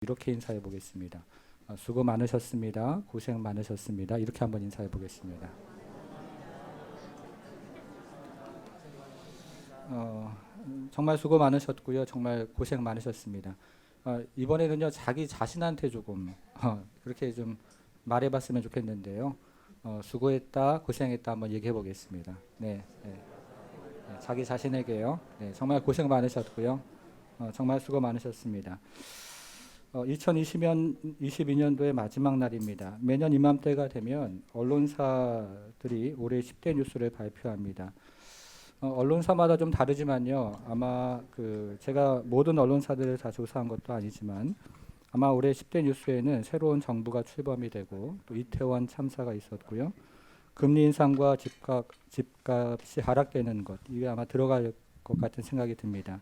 이렇게 인사해 보겠습니다. 수고 많으셨습니다. 고생 많으셨습니다. 이렇게 한번 인사해 보겠습니다. 어, 정말 수고 많으셨고요. 정말 고생 많으셨습니다. 이번에는요, 자기 자신한테 조금 그렇게 좀 말해봤으면 좋겠는데요. 수고했다, 고생했다 한번 얘기해 보겠습니다. 네, 네, 네, 자기 자신에게요. 네, 정말 고생 많으셨고요. 정말 수고 많으셨습니다. 2020년, 22년도의 마지막 날입니다. 매년 이맘때가 되면 언론사들이 올해 10대 뉴스를 발표합니다. 언론사마다 좀 다르지만요. 아마 제가 모든 언론사들을 다 조사한 것도 아니지만 아마 올해 10대 뉴스에는 새로운 정부가 출범이 되고 또 이태원 참사가 있었고요. 금리 인상과 집값이 하락되는 것 이게 아마 들어갈 것 같은 생각이 듭니다.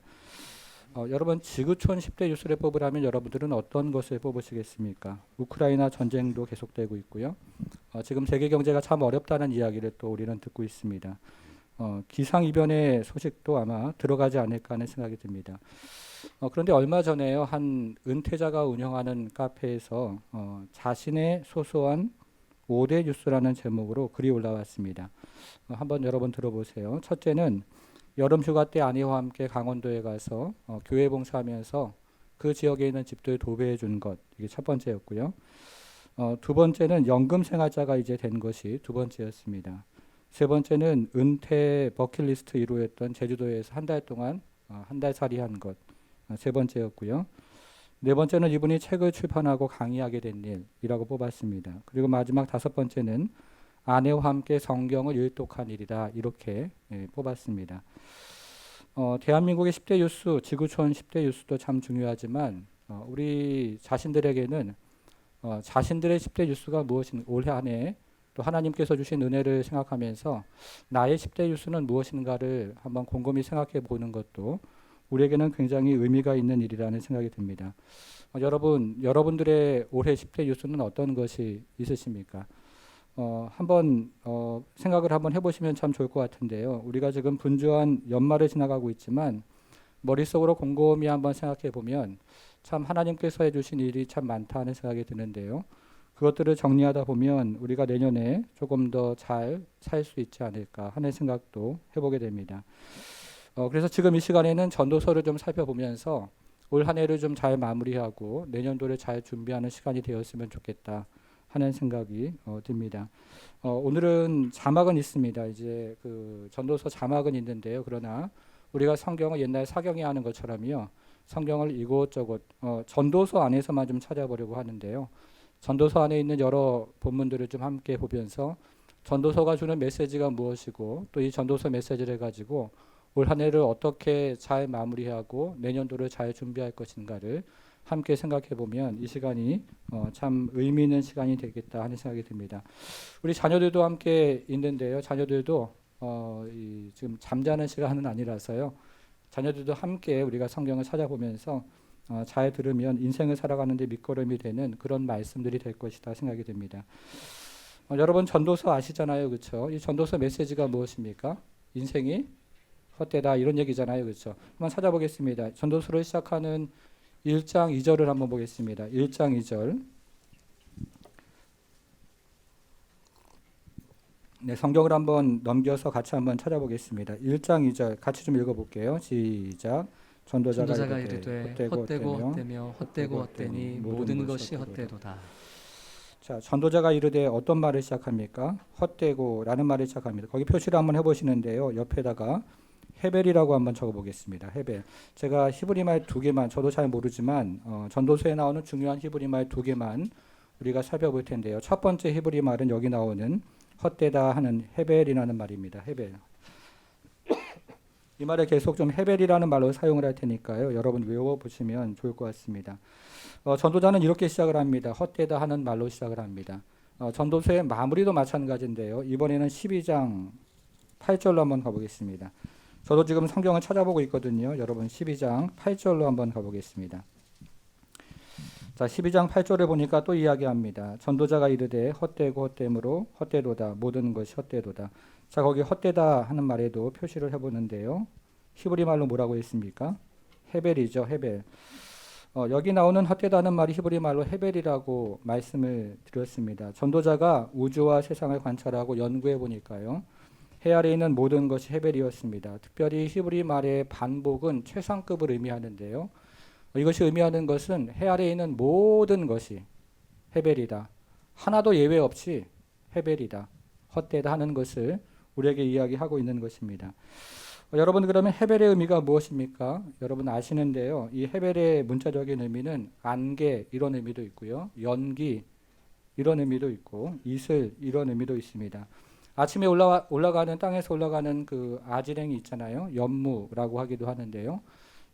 여러분 지구촌 10대 뉴스를 뽑으라면 여러분들은 어떤 것을 뽑으시겠습니까? 우크라이나 전쟁도 계속되고 있고요. 지금 세계 경제가 참 어렵다는 이야기를 또 우리는 듣고 있습니다. 기상이변의 소식도 아마 들어가지 않을까 하는 생각이 듭니다. 그런데 얼마 전에요, 한 은퇴자가 운영하는 카페에서 자신의 소소한 5대 뉴스라는 제목으로 글이 올라왔습니다. 한번 여러분 들어보세요. 첫째는 여름 휴가 때 아내와 함께 강원도에 가서 교회 봉사하면서 그 지역에 있는 집들 도배해 준 것. 이게 첫 번째였고요. 두 번째는 연금 생활자가 이제 된 것이 두 번째였습니다. 세 번째는 은퇴 버킷리스트 1호였던 제주도에서 한 달 동안 한 달 살이 한 것. 세 번째였고요. 네 번째는 이분이 책을 출판하고 강의하게 된 일이라고 뽑았습니다. 그리고 마지막 다섯 번째는 아내와 함께 성경을 일독한 일이다. 이렇게 뽑았습니다. 대한민국의 10대 뉴스, 지구촌 10대 뉴스도 참 중요하지만 우리 자신들에게는 자신들의 10대 뉴스가 무엇인 올해 한 해 또 하나님께서 주신 은혜를 생각하면서 나의 10대 뉴스는 무엇인가를 한번 곰곰이 생각해 보는 것도 우리에게는 굉장히 의미가 있는 일이라는 생각이 듭니다. 여러분들의 올해 10대 뉴스는 어떤 것이 있으십니까? 한번 생각을 한번 해보시면 참 좋을 것 같은데요. 우리가 지금 분주한 연말을 지나가고 있지만 머릿속으로 곰곰이 한번 생각해 보면 참 하나님께서 해주신 일이 참 많다 하는 생각이 드는데요. 그것들을 정리하다 보면 우리가 내년에 조금 더 잘 살 수 있지 않을까 하는 생각도 해보게 됩니다. 그래서 지금 이 시간에는 전도서를 좀 살펴보면서 올 한 해를 좀 잘 마무리하고 내년도를 잘 준비하는 시간이 되었으면 좋겠다 하는 생각이 듭니다. 오늘은 자막은 있습니다. 이제 그 전도서 자막은 있는데요. 그러나 우리가 성경을 옛날 사경이 하는 것처럼요. 성경을 이곳저곳 전도서 안에서만 좀 찾아보려고 하는데요. 전도서 안에 있는 여러 본문들을 좀 함께 보면서 전도서가 주는 메시지가 무엇이고 또 이 전도서 메시지를 가지고 올 한 해를 어떻게 잘 마무리하고 내년도를 잘 준비할 것인가를 함께 생각해 보면 이 시간이 참 의미 있는 시간이 되겠다 하는 생각이 듭니다. 우리 자녀들도 함께 있는데요. 자녀들도 지금 잠자는 시간은 아니라서요. 자녀들도 함께 우리가 성경을 찾아보면서 잘 들으면 인생을 살아가는 데 밑거름이 되는 그런 말씀들이 될 것이다 생각이 듭니다. 여러분 전도서 아시잖아요. 그렇죠? 이 전도서 메시지가 무엇입니까? 인생이 헛되다 이런 얘기잖아요. 그렇죠? 한번 찾아보겠습니다. 전도서를 시작하는 1장 2절을 한번 보겠습니다. 1장 2절. 네, 성경을 한번 넘겨서 같이 한번 찾아보겠습니다. 1장 2절 같이 좀 읽어볼게요. 시작. 전도자가 이르되 헛되고 헛되며 헛되고 헛되니 모든 것이 헛되도다. 자, 전도자가 이르되 어떤 말을 시작합니까? 헛되고라는 말을 시작합니다. 거기 표시를 한번 해보시는데요. 옆에다가 헤벨이라고 한번 적어보겠습니다. 헤벨. 제가 히브리 말 두 개만, 저도 잘 모르지만 전도서에 나오는 중요한 히브리 말 두 개만 우리가 살펴볼 텐데요. 첫 번째 히브리 말은 여기 나오는 헛되다 하는 헤벨이라는 말입니다. 헤벨. 이 말을 계속 좀 헤벨이라는 말로 사용을 할 테니까요. 여러분 외워보시면 좋을 것 같습니다. 전도자는 이렇게 시작을 합니다. 헛되다 하는 말로 시작을 합니다. 전도서의 마무리도 마찬가지인데요. 이번에는 12장 8절로 한번 가보겠습니다. 저도 지금 성경을 찾아보고 있거든요. 여러분 12장 8절로 한번 가보겠습니다. 자, 12장 8절에 보니까 또 이야기합니다. 전도자가 이르되 헛되고 헛됨으로 헛되도다. 모든 것이 헛되도다. 자, 거기 헛되다 하는 말에도 표시를 해보는데요. 히브리 말로 뭐라고 했습니까? 헤벨이죠. 헤벨. 여기 나오는 헛되다는 말이 히브리 말로 헤벨이라고 말씀을 드렸습니다. 전도자가 우주와 세상을 관찰하고 연구해 보니까요. 해 아래에 있는 모든 것이 헤벨이었습니다. 특별히 히브리 말의 반복은 최상급을 의미하는데요. 이것이 의미하는 것은 해 아래에 있는 모든 것이 헤벨이다. 하나도 예외 없이 헤벨이다. 헛되다 하는 것을 우리에게 이야기하고 있는 것입니다. 여러분 그러면 헤벨의 의미가 무엇입니까? 여러분 아시는데요. 이 헤벨의 문자적인 의미는 안개 이런 의미도 있고요. 연기 이런 의미도 있고 이슬 이런 의미도 있습니다. 아침에 올라가는 땅에서 올라가는 그 아지랭이 있잖아요. 연무라고 하기도 하는데요.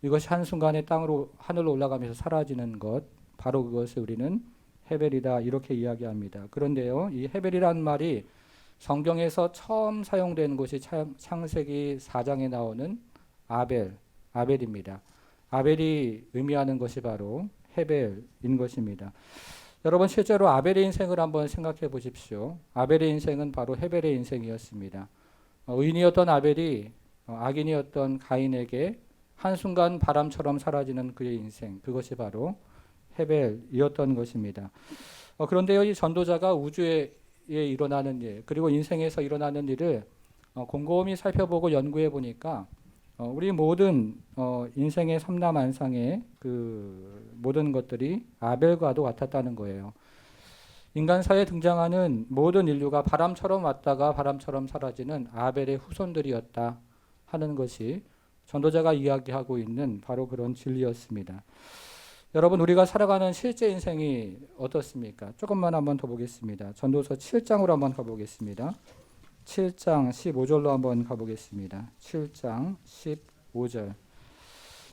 이것이 한순간에 하늘로 올라가면서 사라지는 것 바로 그것을 우리는 헤벨이다 이렇게 이야기합니다. 그런데요. 이 헤벨이라는 말이 성경에서 처음 사용된 곳이 창세기 4장에 나오는 아벨입니다. 아벨이 의미하는 것이 바로 헤벨인 것입니다. 여러분 실제로 아벨의 인생을 한번 생각해 보십시오. 아벨의 인생은 바로 헤벨의 인생이었습니다. 의인이었던 아벨이 악인이었던 가인에게 한순간 바람처럼 사라지는 그의 인생, 그것이 바로 헤벨이었던 것입니다. 그런데요, 이 전도자가 우주에 일어나는 일, 그리고 인생에서 일어나는 일을 곰곰이 살펴보고 연구해 보니까 우리 모든 인생의 삼라만상의 그 모든 것들이 아벨과도 같았다는 거예요. 인간사에 등장하는 모든 인류가 바람처럼 왔다가 바람처럼 사라지는 아벨의 후손들이었다 하는 것이 전도자가 이야기하고 있는 바로 그런 진리였습니다. 여러분 우리가 살아가는 실제 인생이 어떻습니까? 조금만 한번 더 보겠습니다. 전도서 7장으로 한번 가보겠습니다. 7장 15절로 한번 가보겠습니다. 7장 15절.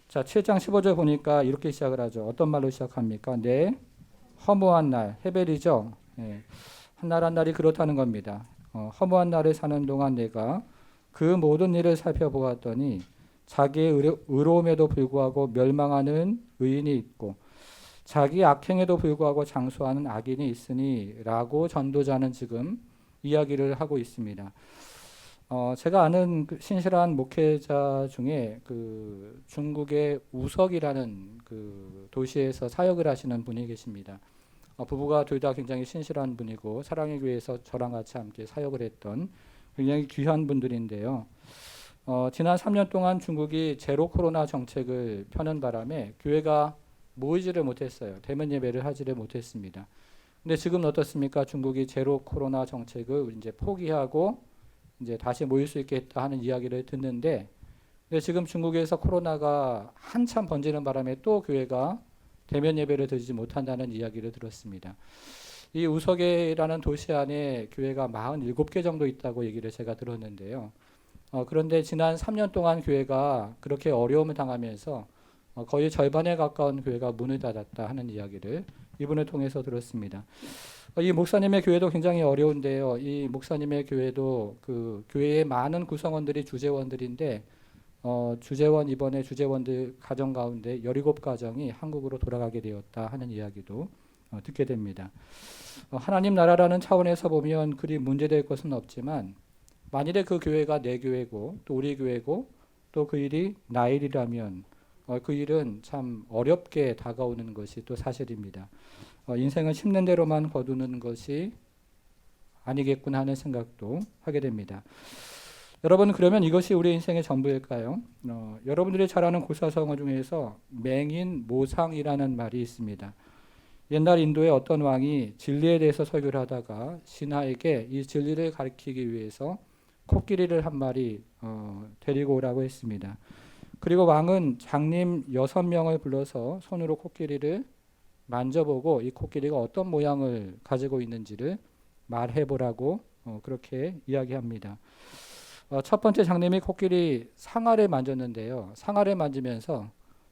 자, 7장 15절 보니까 이렇게 시작을 하죠. 어떤 말로 시작합니까? 내 허무한 날, 헤벨이죠. 예, 한 날 한 날이 그렇다는 겁니다. 허무한 날을 사는 동안 내가 그 모든 일을 살펴보았더니 자기의 의로움에도 불구하고 멸망하는 의인이 있고 자기 악행에도 불구하고 장수하는 악인이 있으니 라고 전도자는 지금 이야기를 하고 있습니다. 제가 아는 그 신실한 목회자 중에 그 중국의 우석이라는 그 도시에서 사역을 하시는 분이 계십니다. 부부가 둘 다 굉장히 신실한 분이고 사랑의 교회에서 저랑 같이 함께 사역을 했던 굉장히 귀한 분들인데요. 지난 3년 동안 중국이 제로 코로나 정책을 펴는 바람에 교회가 모이지를 못했어요. 대면 예배를 하지를 못했습니다. 근데 지금 어떻습니까? 중국이 제로 코로나 정책을 이제 포기하고 이제 다시 모일 수 있겠다 하는 이야기를 듣는데, 근데 지금 중국에서 코로나가 한참 번지는 바람에 또 교회가 대면 예배를 드리지 못한다는 이야기를 들었습니다. 이 우석이라는 도시 안에 교회가 47개 정도 있다고 얘기를 제가 들었는데요. 그런데 지난 3년 동안 교회가 그렇게 어려움을 당하면서 거의 절반에 가까운 교회가 문을 닫았다 하는 이야기를 이분을 통해서 들었습니다. 이 목사님의 교회도 굉장히 어려운데요. 이 목사님의 교회도 그 교회의 많은 구성원들이 주재원들인데 이번에 주재원들 가정 가운데 17가정이 한국으로 돌아가게 되었다 하는 이야기도 듣게 됩니다. 하나님 나라라는 차원에서 보면 그리 문제될 것은 없지만 만일에 그 교회가 내 교회고 또 우리 교회고 또 그 일이 나 일이라면 그 일은 참 어렵게 다가오는 것이 또 사실입니다. 인생은 심는 대로만 거두는 것이 아니겠구나 하는 생각도 하게 됩니다. 여러분 그러면 이것이 우리 인생의 전부일까요? 여러분들이 잘 아는 고사성어 중에서 맹인 모상이라는 말이 있습니다. 옛날 인도의 어떤 왕이 진리에 대해서 설교를 하다가 신하에게 이 진리를 가르치기 위해서 코끼리를 한 마리 데리고 오라고 했습니다. 그리고 왕은 장님 6명을 불러서 손으로 코끼리를 만져보고 이 코끼리가 어떤 모양을 가지고 있는지를 말해보라고 그렇게 이야기합니다. 첫 번째 장님이 코끼리 상아를 만졌는데요. 상아를 만지면서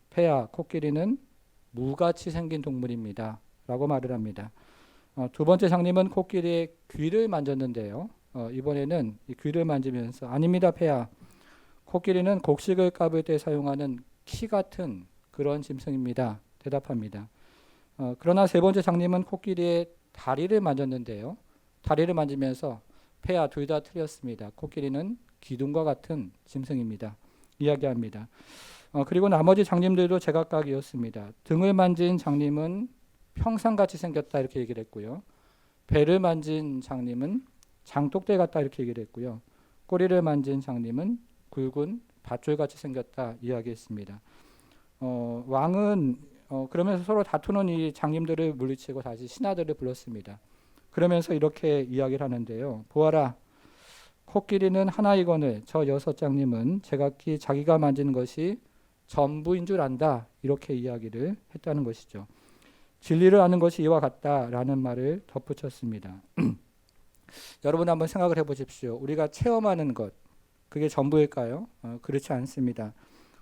폐하 코끼리는 무같이 생긴 동물입니다 라고 말을 합니다. 두 번째 장님은 코끼리의 귀를 만졌는데요. 이번에는 이 귀를 만지면서 아닙니다 폐하, 코끼리는 곡식을 까불 때 사용하는 키 같은 그런 짐승입니다 대답합니다. 그러나 세 번째 장님은 코끼리의 다리를 만졌는데요. 다리를 만지면서 폐하 둘 다 틀렸습니다. 코끼리는 기둥과 같은 짐승입니다 이야기합니다. 그리고 나머지 장님들도 제각각이었습니다. 등을 만진 장님은 평상같이 생겼다 이렇게 얘기를 했고요. 배를 만진 장님은 장독대 같다 이렇게 얘기를 했고요. 꼬리를 만진 장님은 굵은 밧줄같이 생겼다 이야기했습니다. 왕은 그러면서 서로 다투는 이 장님들을 물리치고 다시 신하들을 불렀습니다. 그러면서 이렇게 이야기를 하는데요. 보아라, 코끼리는 하나이거늘 저 여섯 장님은 제각기 자기가 만진 것이 전부인 줄 안다 이렇게 이야기를 했다는 것이죠. 진리를 아는 것이 이와 같다라는 말을 덧붙였습니다. 여러분 한번 생각을 해보십시오. 우리가 체험하는 것 그게 전부일까요? 그렇지 않습니다.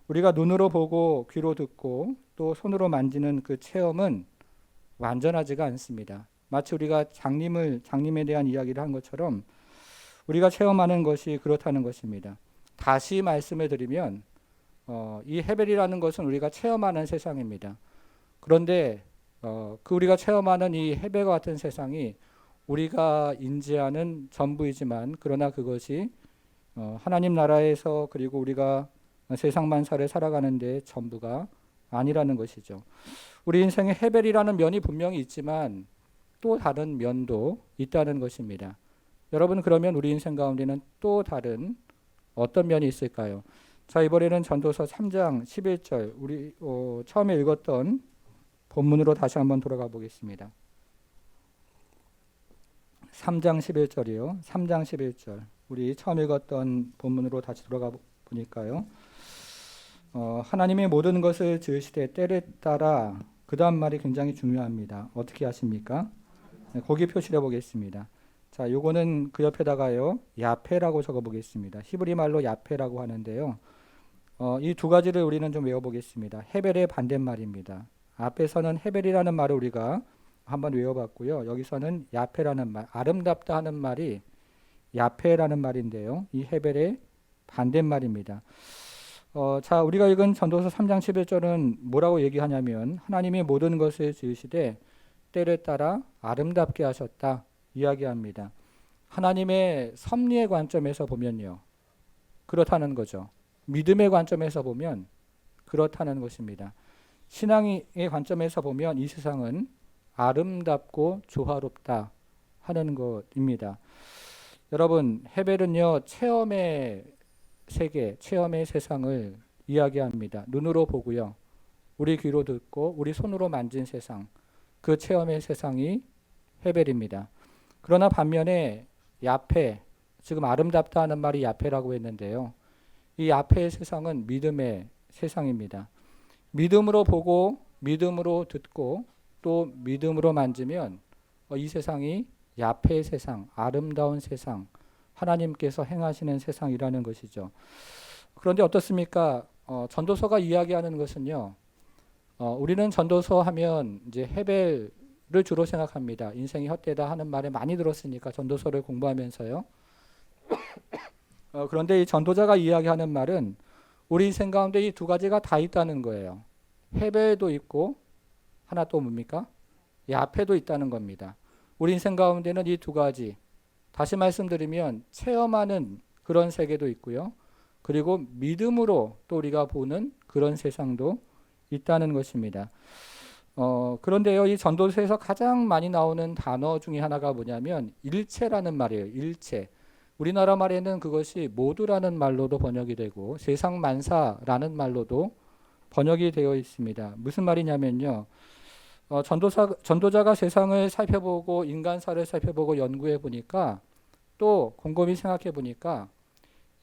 우리가 눈으로 보고 귀로 듣고 또 손으로 만지는 그 체험은 완전하지가 않습니다. 마치 우리가 장님에 대한 이야기를 한 것처럼 우리가 체험하는 것이 그렇다는 것입니다. 다시 말씀을 드리면 이 헤벨이라는 것은 우리가 체험하는 세상입니다. 그런데 그 우리가 체험하는 이 헤벨과 같은 세상이 우리가 인지하는 전부이지만 그러나 그것이 하나님 나라에서 그리고 우리가 세상 만사를 살아가는 데 전부가 아니라는 것이죠. 우리 인생에 헤벨이라는 면이 분명히 있지만 또 다른 면도 있다는 것입니다. 여러분 그러면 우리 인생 가운데는 또 다른 어떤 면이 있을까요? 자, 이번에는 전도서 3장 11절 우리 처음에 읽었던 본문으로 다시 한번 돌아가 보겠습니다. 3장 11절이요. 3장 11절 우리 처음 읽었던 본문으로 다시 돌아가 보니까요. 하나님의 모든 것을 지으시되 때를 따라 그 다음 말이 굉장히 중요합니다. 어떻게 하십니까? 거기 표시해 보겠습니다. 자, 요거는 그 옆에다가요 야페라고 적어 보겠습니다. 히브리 말로 야페라고 하는데요. 이 두 가지를 우리는 좀 외워보겠습니다. 헤벨의 반대말입니다. 앞에서는 헤벨이라는 말을 우리가 한번 외워봤고요. 여기서는 야페라는 말, 아름답다 하는 말이 야페라는 말인데요. 이 헤벨의 반대말입니다. 자, 우리가 읽은 전도서 3장 11절은 뭐라고 얘기하냐면 하나님이 모든 것을 지으시되 때를 따라 아름답게 하셨다 이야기합니다. 하나님의 섭리의 관점에서 보면요. 그렇다는 거죠. 믿음의 관점에서 보면 그렇다는 것입니다. 신앙의 관점에서 보면 이 세상은 아름답고 조화롭다 하는 것입니다. 여러분, 헤벨은요 체험의 세계, 체험의 세상을 이야기합니다. 눈으로 보고요. 우리 귀로 듣고 우리 손으로 만진 세상, 그 체험의 세상이 헤벨입니다. 그러나 반면에 야페, 지금 아름답다 하는 말이 야페라고 했는데요. 이 야페의 세상은 믿음의 세상입니다. 믿음으로 보고 믿음으로 듣고 또 믿음으로 만지면 이 세상이 야페의 세상, 아름다운 세상, 하나님께서 행하시는 세상이라는 것이죠. 그런데 어떻습니까? 전도서가 이야기하는 것은요. 우리는 전도서 하면 이제 헤벨을 주로 생각합니다. 인생이 헛되다 하는 말을 많이 들었으니까 전도서를 공부하면서요. 그런데 이 전도자가 이야기하는 말은 우리 인생 가운데 이 두 가지가 다 있다는 거예요. 헤벨도 있고 하나 또 뭡니까? 야페도 있다는 겁니다. 우리 인생 가운데는 이 두 가지, 다시 말씀드리면 체험하는 그런 세계도 있고요. 그리고 믿음으로 또 우리가 보는 그런 세상도 있다는 것입니다. 그런데요, 이 전도서에서 가장 많이 나오는 단어 중에 하나가 뭐냐면 일체라는 말이에요. 일체. 우리나라 말에는 그것이 모두라는 말로도 번역이 되고 세상 만사라는 말로도 번역이 되어 있습니다. 무슨 말이냐면요. 전도자가 세상을 살펴보고 인간사를 살펴보고 연구해 보니까 또 곰곰이 생각해 보니까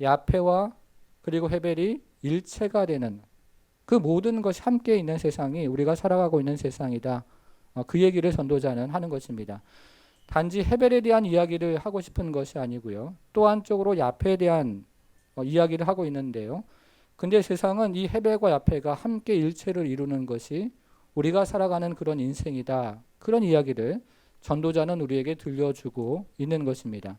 야페와 그리고 헤벨이 일체가 되는 그 모든 것이 함께 있는 세상이 우리가 살아가고 있는 세상이다. 그 얘기를 전도자는 하는 것입니다. 단지 헤벨에 대한 이야기를 하고 싶은 것이 아니고요. 또 한쪽으로 야페에 대한 이야기를 하고 있는데요. 근데 세상은 이 헤벨과 야페가 함께 일체를 이루는 것이 우리가 살아가는 그런 인생이다. 그런 이야기를 전도자는 우리에게 들려주고 있는 것입니다.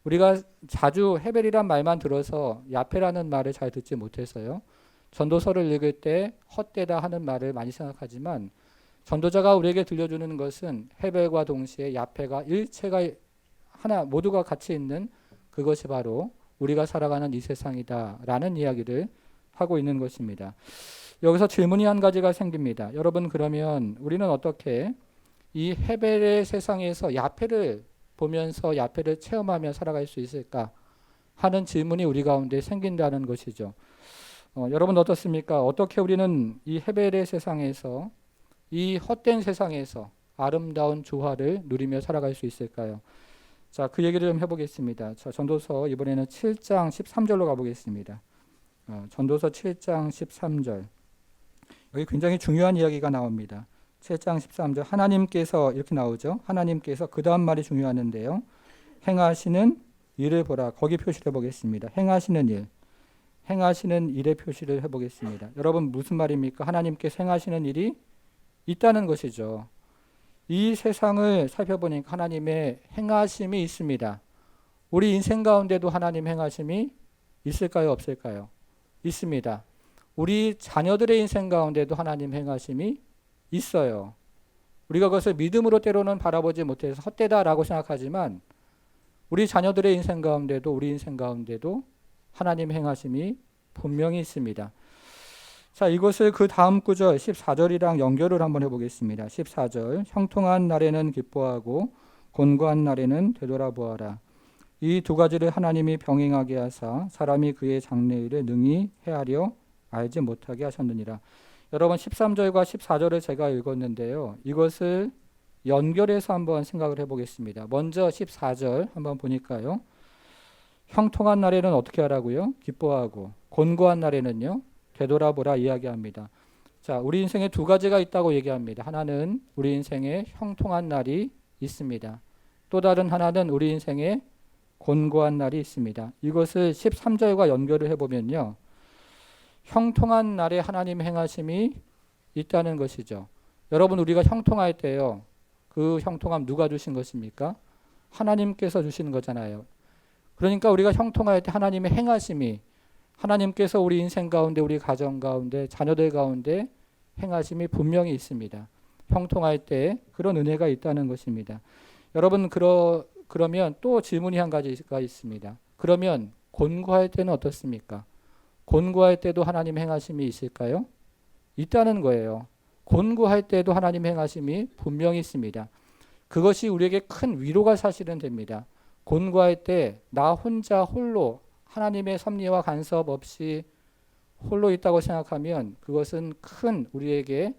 우리가 자주 헤벨이란 말만 들어서 야페라는 말을 잘 듣지 못해서요. 전도서를 읽을 때 헛되다 하는 말을 많이 생각하지만 전도자가 우리에게 들려주는 것은 헤벨과 동시에 야페가 일체가 하나 모두가 같이 있는 그것이 바로 우리가 살아가는 이 세상이다라는 이야기를 하고 있는 것입니다. 여기서 질문이 한 가지가 생깁니다. 여러분, 그러면 우리는 어떻게 이 헤벨의 세상에서 야페를 보면서 야페를 체험하며 살아갈 수 있을까 하는 질문이 우리 가운데 생긴다는 것이죠. 여러분 어떻습니까? 어떻게 우리는 이 헤벨의 세상에서, 이 헛된 세상에서 아름다운 조화를 누리며 살아갈 수 있을까요? 자, 그 얘기를 좀 해보겠습니다. 자, 전도서 이번에는 7장 13절로 가보겠습니다. 전도서 7장 13절. 여기 굉장히 중요한 이야기가 나옵니다. 7장 13절. 하나님께서 이렇게 나오죠. 하나님께서 그 다음 말이 중요한데요. 행하시는 일을 보라. 거기 표시를 해보겠습니다. 행하시는 일. 행하시는 일의 표시를 해보겠습니다. 여러분 무슨 말입니까? 하나님께서 행하시는 일이 있다는 것이죠. 이 세상을 살펴보니까 하나님의 행하심이 있습니다. 우리 인생 가운데도 하나님 행하심이 있을까요? 없을까요? 있습니다. 우리 자녀들의 인생 가운데도 하나님 행하심이 있어요. 우리가 그것을 믿음으로 때로는 바라보지 못해서 헛되다라고 생각하지만 우리 자녀들의 인생 가운데도 우리 인생 가운데도 하나님 행하심이 분명히 있습니다. 자, 이것을 그 다음 구절 14절이랑 연결을 한번 해보겠습니다. 14절. 형통한 날에는 기뻐하고 곤고한 날에는 되돌아보아라. 이 두 가지를 하나님이 병행하게 하사 사람이 그의 장래일을 능히 헤아려 알지 못하게 하셨느니라. 여러분 13절과 14절을 제가 읽었는데요. 이것을 연결해서 한번 생각을 해보겠습니다. 먼저 14절 한번 보니까요. 형통한 날에는 어떻게 하라고요? 기뻐하고 곤고한 날에는요? 되돌아보라 이야기합니다. 자, 우리 인생에 두 가지가 있다고 얘기합니다. 하나는 우리 인생에 형통한 날이 있습니다. 또 다른 하나는 우리 인생에 곤고한 날이 있습니다. 이것을 13절과 연결을 해보면요. 형통한 날에 하나님 행하심이 있다는 것이죠. 여러분 우리가 형통할 때요. 그 형통함 누가 주신 것입니까? 하나님께서 주시는 거잖아요. 그러니까 우리가 형통할 때 하나님의 행하심이 하나님께서 우리 인생 가운데 우리 가정 가운데 자녀들 가운데 행하심이 분명히 있습니다. 형통할 때 그런 은혜가 있다는 것입니다. 여러분 그러면 또 질문이 한 가지가 있습니다. 그러면 곤고할 때는 어떻습니까? 곤고할 때도 하나님 행하심이 있을까요? 있다는 거예요. 곤고할 때도 하나님 행하심이 분명히 있습니다. 그것이 우리에게 큰 위로가 사실은 됩니다. 곤고할 때 나 혼자 홀로 하나님의 섭리와 간섭 없이 홀로 있다고 생각하면 그것은 큰 우리에게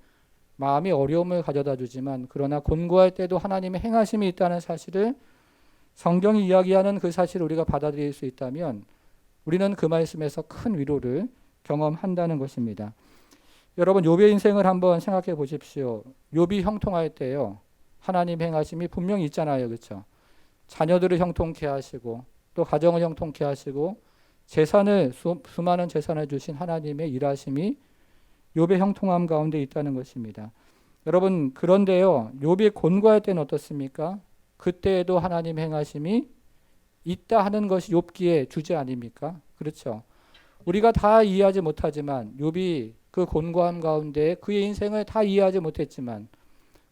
마음의 어려움을 가져다 주지만 그러나 곤고할 때도 하나님의 행하심이 있다는 사실을 성경이 이야기하는 그 사실을 우리가 받아들일 수 있다면 우리는 그 말씀에서 큰 위로를 경험한다는 것입니다. 여러분 욥의 인생을 한번 생각해 보십시오. 욥이 형통할 때요. 하나님 행하심이 분명히 있잖아요. 그렇죠? 자녀들을 형통케 하시고 또 가정을 형통케 하시고 재산을 수많은 재산을 주신 하나님의 일하심이 욥의 형통함 가운데 있다는 것입니다. 여러분 그런데요. 욥이 곤고할 때는 어떻습니까? 그때에도 하나님 행하심이 있다 하는 것이 욥기의 주제 아닙니까? 그렇죠. 우리가 다 이해하지 못하지만 욥이 그 곤고함 가운데 그의 인생을 다 이해하지 못했지만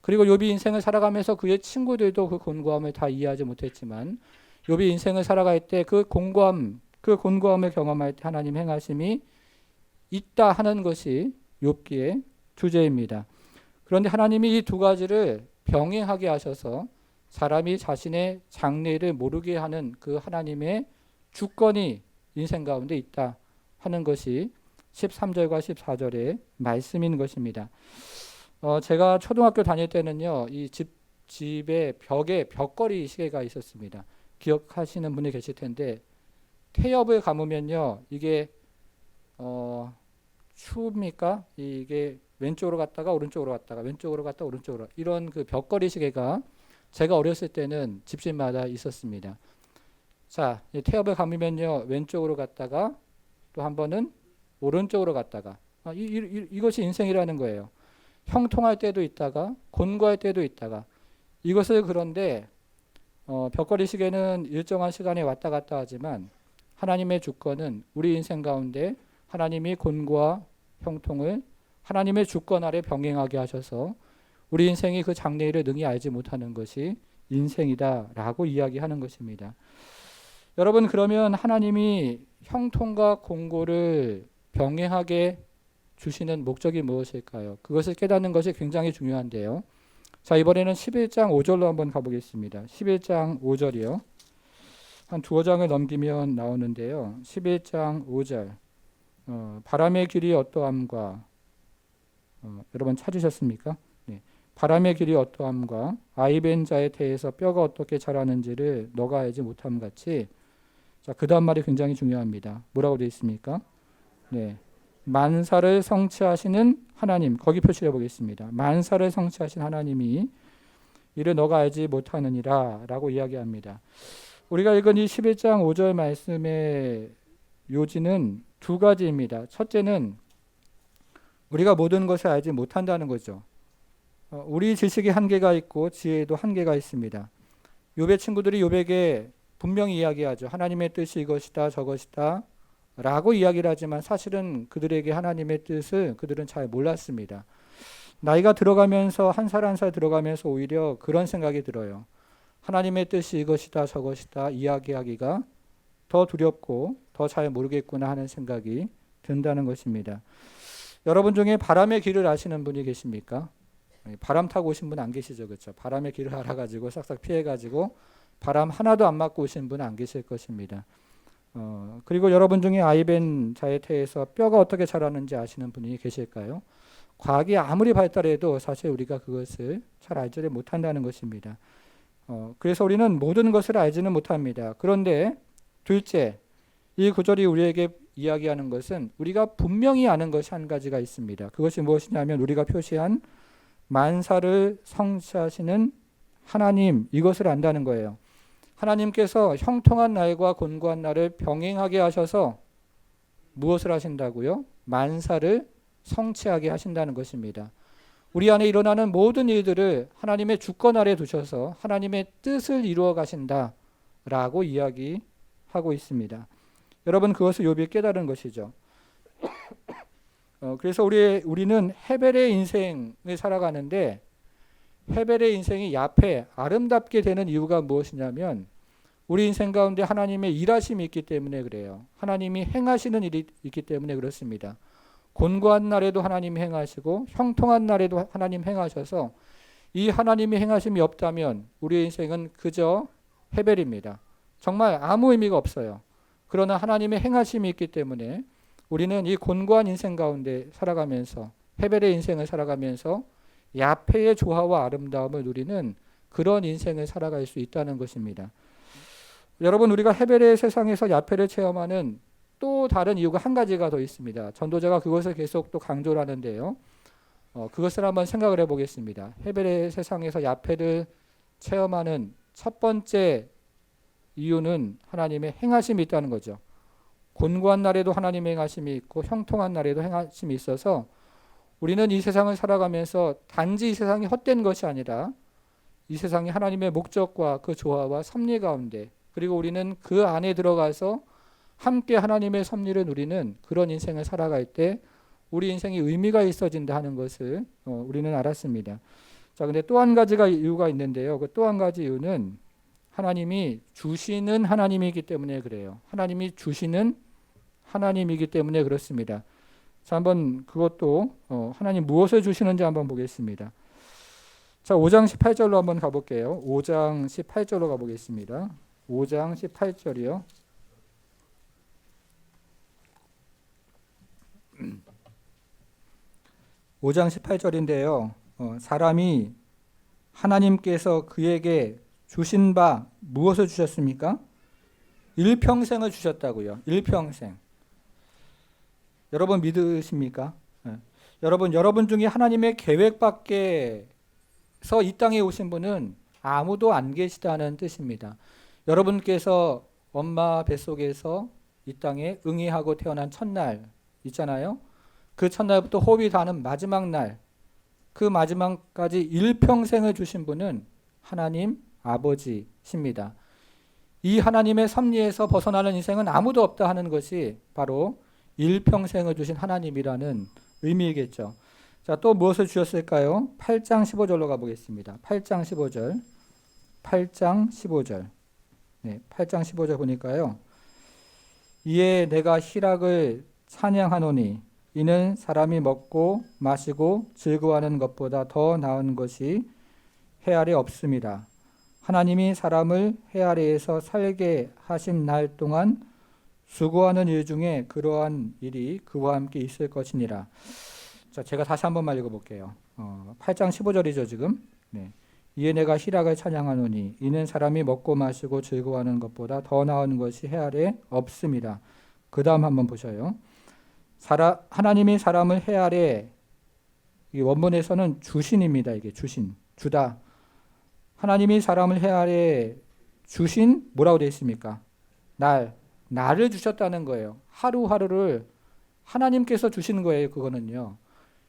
그리고 욥이 인생을 살아가면서 그의 친구들도 그 곤고함을 다 이해하지 못했지만 욥이 인생을 살아갈 때 그 곤고함을 경험할 때 하나님 행하심이 있다 하는 것이 욥기의 주제입니다. 그런데 하나님이 이 두 가지를 병행하게 하셔서 사람이 자신의 장래를 모르게 하는 그 하나님의 주권이 인생 가운데 있다 하는 것이 13절과 14절의 말씀인 것입니다. 제가 초등학교 다닐 때는요, 이 집에 벽에 벽걸이 시계가 있었습니다. 기억하시는 분이 계실 텐데 태엽을 감으면요, 이게 추웁니까? 이게 왼쪽으로 갔다가 오른쪽으로 갔다가 왼쪽으로 갔다가 오른쪽으로 이런 그 벽걸이 시계가 제가 어렸을 때는 집집마다 있었습니다. 자, 태엽을 감으면요, 왼쪽으로 갔다가 또 한 번은 오른쪽으로 갔다가 이것이 인생이라는 거예요. 형통할 때도 있다가 곤고할 때도 있다가 이것을 그런데 벽걸이 시계는 일정한 시간에 왔다 갔다 하지만 하나님의 주권은 우리 인생 가운데 하나님이 곤고와 형통을 하나님의 주권 아래 병행하게 하셔서 우리 인생이 그 장래일을 능히 알지 못하는 것이 인생이다라고 이야기하는 것입니다. 여러분 그러면 하나님이 형통과 곤고를 병행하게 주시는 목적이 무엇일까요? 그것을 깨닫는 것이 굉장히 중요한데요. 자, 이번에는 11장 5절로 한번 가보겠습니다. 11장 5절이요. 한 두어 장을 넘기면 나오는데요. 11장 5절. 바람의 길이 어떠함과 여러분 찾으셨습니까? 네. 바람의 길이 어떠함과 아이벤 자의 태에서 뼈가 어떻게 자라는지를 너가 알지 못함 같이. 자, 그 다음 말이 굉장히 중요합니다. 뭐라고 되어 있습니까? 네. 만사를 성취하시는 하나님, 거기 표시해 보겠습니다. 만사를 성취하신 하나님이 이를 너가 알지 못하느니라 라고 이야기합니다. 우리가 읽은 이 11장 5절 말씀의 요지는 두 가지입니다. 첫째는 우리가 모든 것을 알지 못한다는 거죠. 우리 지식이 한계가 있고 지혜도 한계가 있습니다. 욥의 친구들이 욥에게 분명히 이야기하죠. 하나님의 뜻이 이것이다 저것이다 라고 이야기를 하지만 사실은 그들에게 하나님의 뜻을 그들은 잘 몰랐습니다. 나이가 들어가면서 한 살 한 살 들어가면서 오히려 그런 생각이 들어요. 하나님의 뜻이 이것이다 저것이다 이야기하기가 더 두렵고 더 잘 모르겠구나 하는 생각이 든다는 것입니다. 여러분 중에 바람의 길을 아시는 분이 계십니까? 바람 타고 오신 분 안 계시죠, 그렇죠? 바람의 길을 알아가지고 싹싹 피해가지고 바람 하나도 안 맞고 오신 분은 안 계실 것입니다. 그리고 여러분 중에 아이벤 자의 태에서 뼈가 어떻게 자라는지 아시는 분이 계실까요? 과학이 아무리 발달해도 사실 우리가 그것을 잘 알지를 못한다는 것입니다. 그래서 우리는 모든 것을 알지는 못합니다. 그런데 둘째, 이 구절이 우리에게 이야기하는 것은 우리가 분명히 아는 것이 한 가지가 있습니다. 그것이 무엇이냐면 우리가 표시한 만사를 성취하시는 하나님, 이것을 안다는 거예요. 하나님께서 형통한 날과 곤고한 날을 병행하게 하셔서 무엇을 하신다고요? 만사를 성취하게 하신다는 것입니다. 우리 안에 일어나는 모든 일들을 하나님의 주권 아래 두셔서 하나님의 뜻을 이루어 가신다라고 이야기하고 있습니다. 여러분, 그것을 욥이 깨달은 것이죠. 그래서 우리는 헤벨의 인생을 살아가는데 헤벨의 인생이 야페, 아름답게 되는 이유가 무엇이냐면 우리 인생 가운데 하나님의 일하심이 있기 때문에 그래요. 하나님이 행하시는 일이 있기 때문에 그렇습니다. 곤고한 날에도 하나님이 행하시고 형통한 날에도 하나님 행하셔서 이 하나님이 행하심이 없다면 우리의 인생은 그저 헤벨입니다. 정말 아무 의미가 없어요. 그러나 하나님의 행하심이 있기 때문에 우리는 이 곤고한 인생 가운데 살아가면서 헤벨의 인생을 살아가면서 야페의 조화와 아름다움을 누리는 그런 인생을 살아갈 수 있다는 것입니다. 여러분, 우리가 헤벨의 세상에서 야페를 체험하는 또 다른 이유가 한 가지가 더 있습니다. 전도자가 그것을 계속 또 강조를 하는데요. 그것을 한번 생각을 해보겠습니다. 헤벨의 세상에서 야페를 체험하는 첫 번째 이유는 하나님의 행하심이 있다는 거죠. 곤고한 날에도 하나님의 행하심이 있고 형통한 날에도 행하심이 있어서 우리는 이 세상을 살아가면서 단지 이 세상이 헛된 것이 아니라 이 세상이 하나님의 목적과 그 조화와 섭리 가운데 그리고 우리는 그 안에 들어가서 함께 하나님의 섭리를 누리는 그런 인생을 살아갈 때 우리 인생이 의미가 있어진다 하는 것을 우리는 알았습니다. 자, 근데 또 한 가지가 이유가 있는데요. 그 또 한 가지 이유는 하나님이 주시는 하나님이기 때문에 그래요. 하나님이 주시는 하나님이기 때문에 그렇습니다. 자, 한번 그것도 하나님 무엇을 주시는지 한번 보겠습니다. 자, 5장 18절로 한번 가볼게요. 5장 18절로 가보겠습니다. 5장 18절이요. (5장 18절인데요) 사람이 하나님께서 그에게 주신 바 무엇을 주셨습니까? 일평생을 주셨다고요. 일평생. 여러분 믿으십니까? 여러분 중에 하나님의 계획 밖에서 이 땅에 오신 분은 아무도 안 계시다는 뜻입니다. 여러분께서 엄마 뱃속에서 이 땅에 응애하고 태어난 첫날 있잖아요. 그 첫날부터 호흡이 닿는 마지막 날, 그 마지막까지 일평생을 주신 분은 하나님 아버지십니다. 이 하나님의 섭리에서 벗어나는 인생은 아무도 없다 하는 것이 바로 일평생을 주신 하나님이라는 의미이겠죠. 자, 또 무엇을 주셨을까요? 8장 15절로 가보겠습니다. 8장 15절. 8장 15절. 네, 8장 15절 보니까요. 이에 내가 희락을 찬양하노니 이는 사람이 먹고 마시고 즐거워하는 것보다 더 나은 것이 해 아래 없습니다. 하나님이 사람을 해 아래에서 살게 하신 날 동안 수고하는 일 중에 그러한 일이 그와 함께 있을 것이니라. 자, 제가 다시 한 번만 읽어볼게요. 8장 15절이죠 지금. 네. 이에 내가 희락을 찬양하노니 이는 사람이 먹고 마시고 즐거워하는 것보다 더 나은 것이 해 아래 없습니다. 그 다음 한번 보셔요. 하나님이 사람을 해 아래, 이 원문에서는 주신입니다. 이게 주신, 주다. 하나님이 사람을 해 아래 주신 뭐라고 되어 있습니까? 날을 주셨다는 거예요. 하루하루를 하나님께서 주시는 거예요. 그거는요.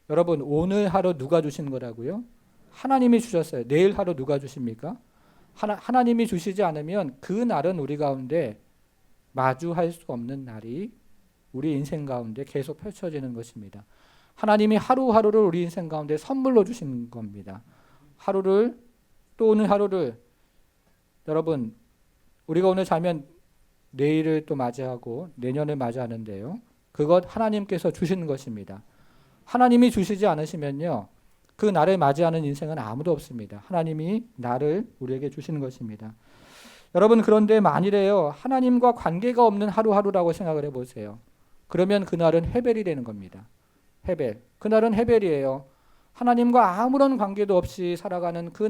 여러분 오늘 하루 누가 주신 거라고요? 하나님이 주셨어요. 내일 하루 누가 주십니까? 하나님이 주시지 않으면 그 날은 우리 가운데 마주할 수 없는 날이 우리 인생 가운데 계속 펼쳐지는 것입니다. 하나님이 하루하루를 우리 인생 가운데 선물로 주신 겁니다. 하루를 또 오늘 하루를 여러분 우리가 오늘 자면 내일을 또 맞이하고 내년을 맞이하는데요. 그것 하나님께서 주시는 것입니다. 하나님이 주시지 않으시면요. 그 날을 맞이하는 인생은 아무도 없습니다. 하나님이 나를 우리에게 주시는 것입니다. 여러분 그런데 만일에요. 하나님과 관계가 없는 하루하루라고 생각을 해보세요. 그러면 그날은 헤벨이 되는 겁니다. 헤벨. 그날은 헤벨이에요. 하나님과 아무런 관계도 없이 살아가는 그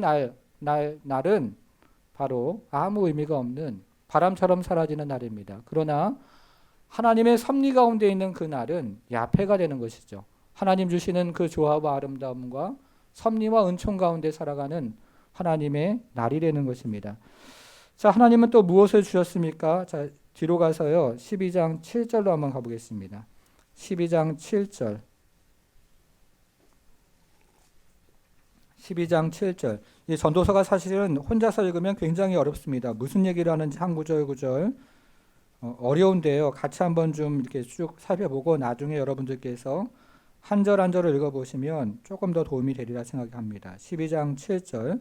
날은 바로 아무 의미가 없는 바람처럼 사라지는 날입니다. 그러나 하나님의 섭리 가운데 있는 그 날은 야페가 되는 것이죠. 하나님 주시는 그 조화와 아름다움과 섭리와 은총 가운데 살아가는 하나님의 날이 되는 것입니다. 자, 하나님은 또 무엇을 주셨습니까? 자, 뒤로 가서요. 12장 7절로 한번 가보겠습니다. 12장 7절. 12장 7절. 이 전도서가 사실은 혼자서 읽으면 굉장히 어렵습니다. 무슨 얘기를 하는지 한 구절 구절 어려운데요. 같이 한번 좀 이렇게 쭉 살펴보고 나중에 여러분들께서 한 절 한 절을 읽어보시면 조금 더 도움이 되리라 생각합니다. 12장 7절.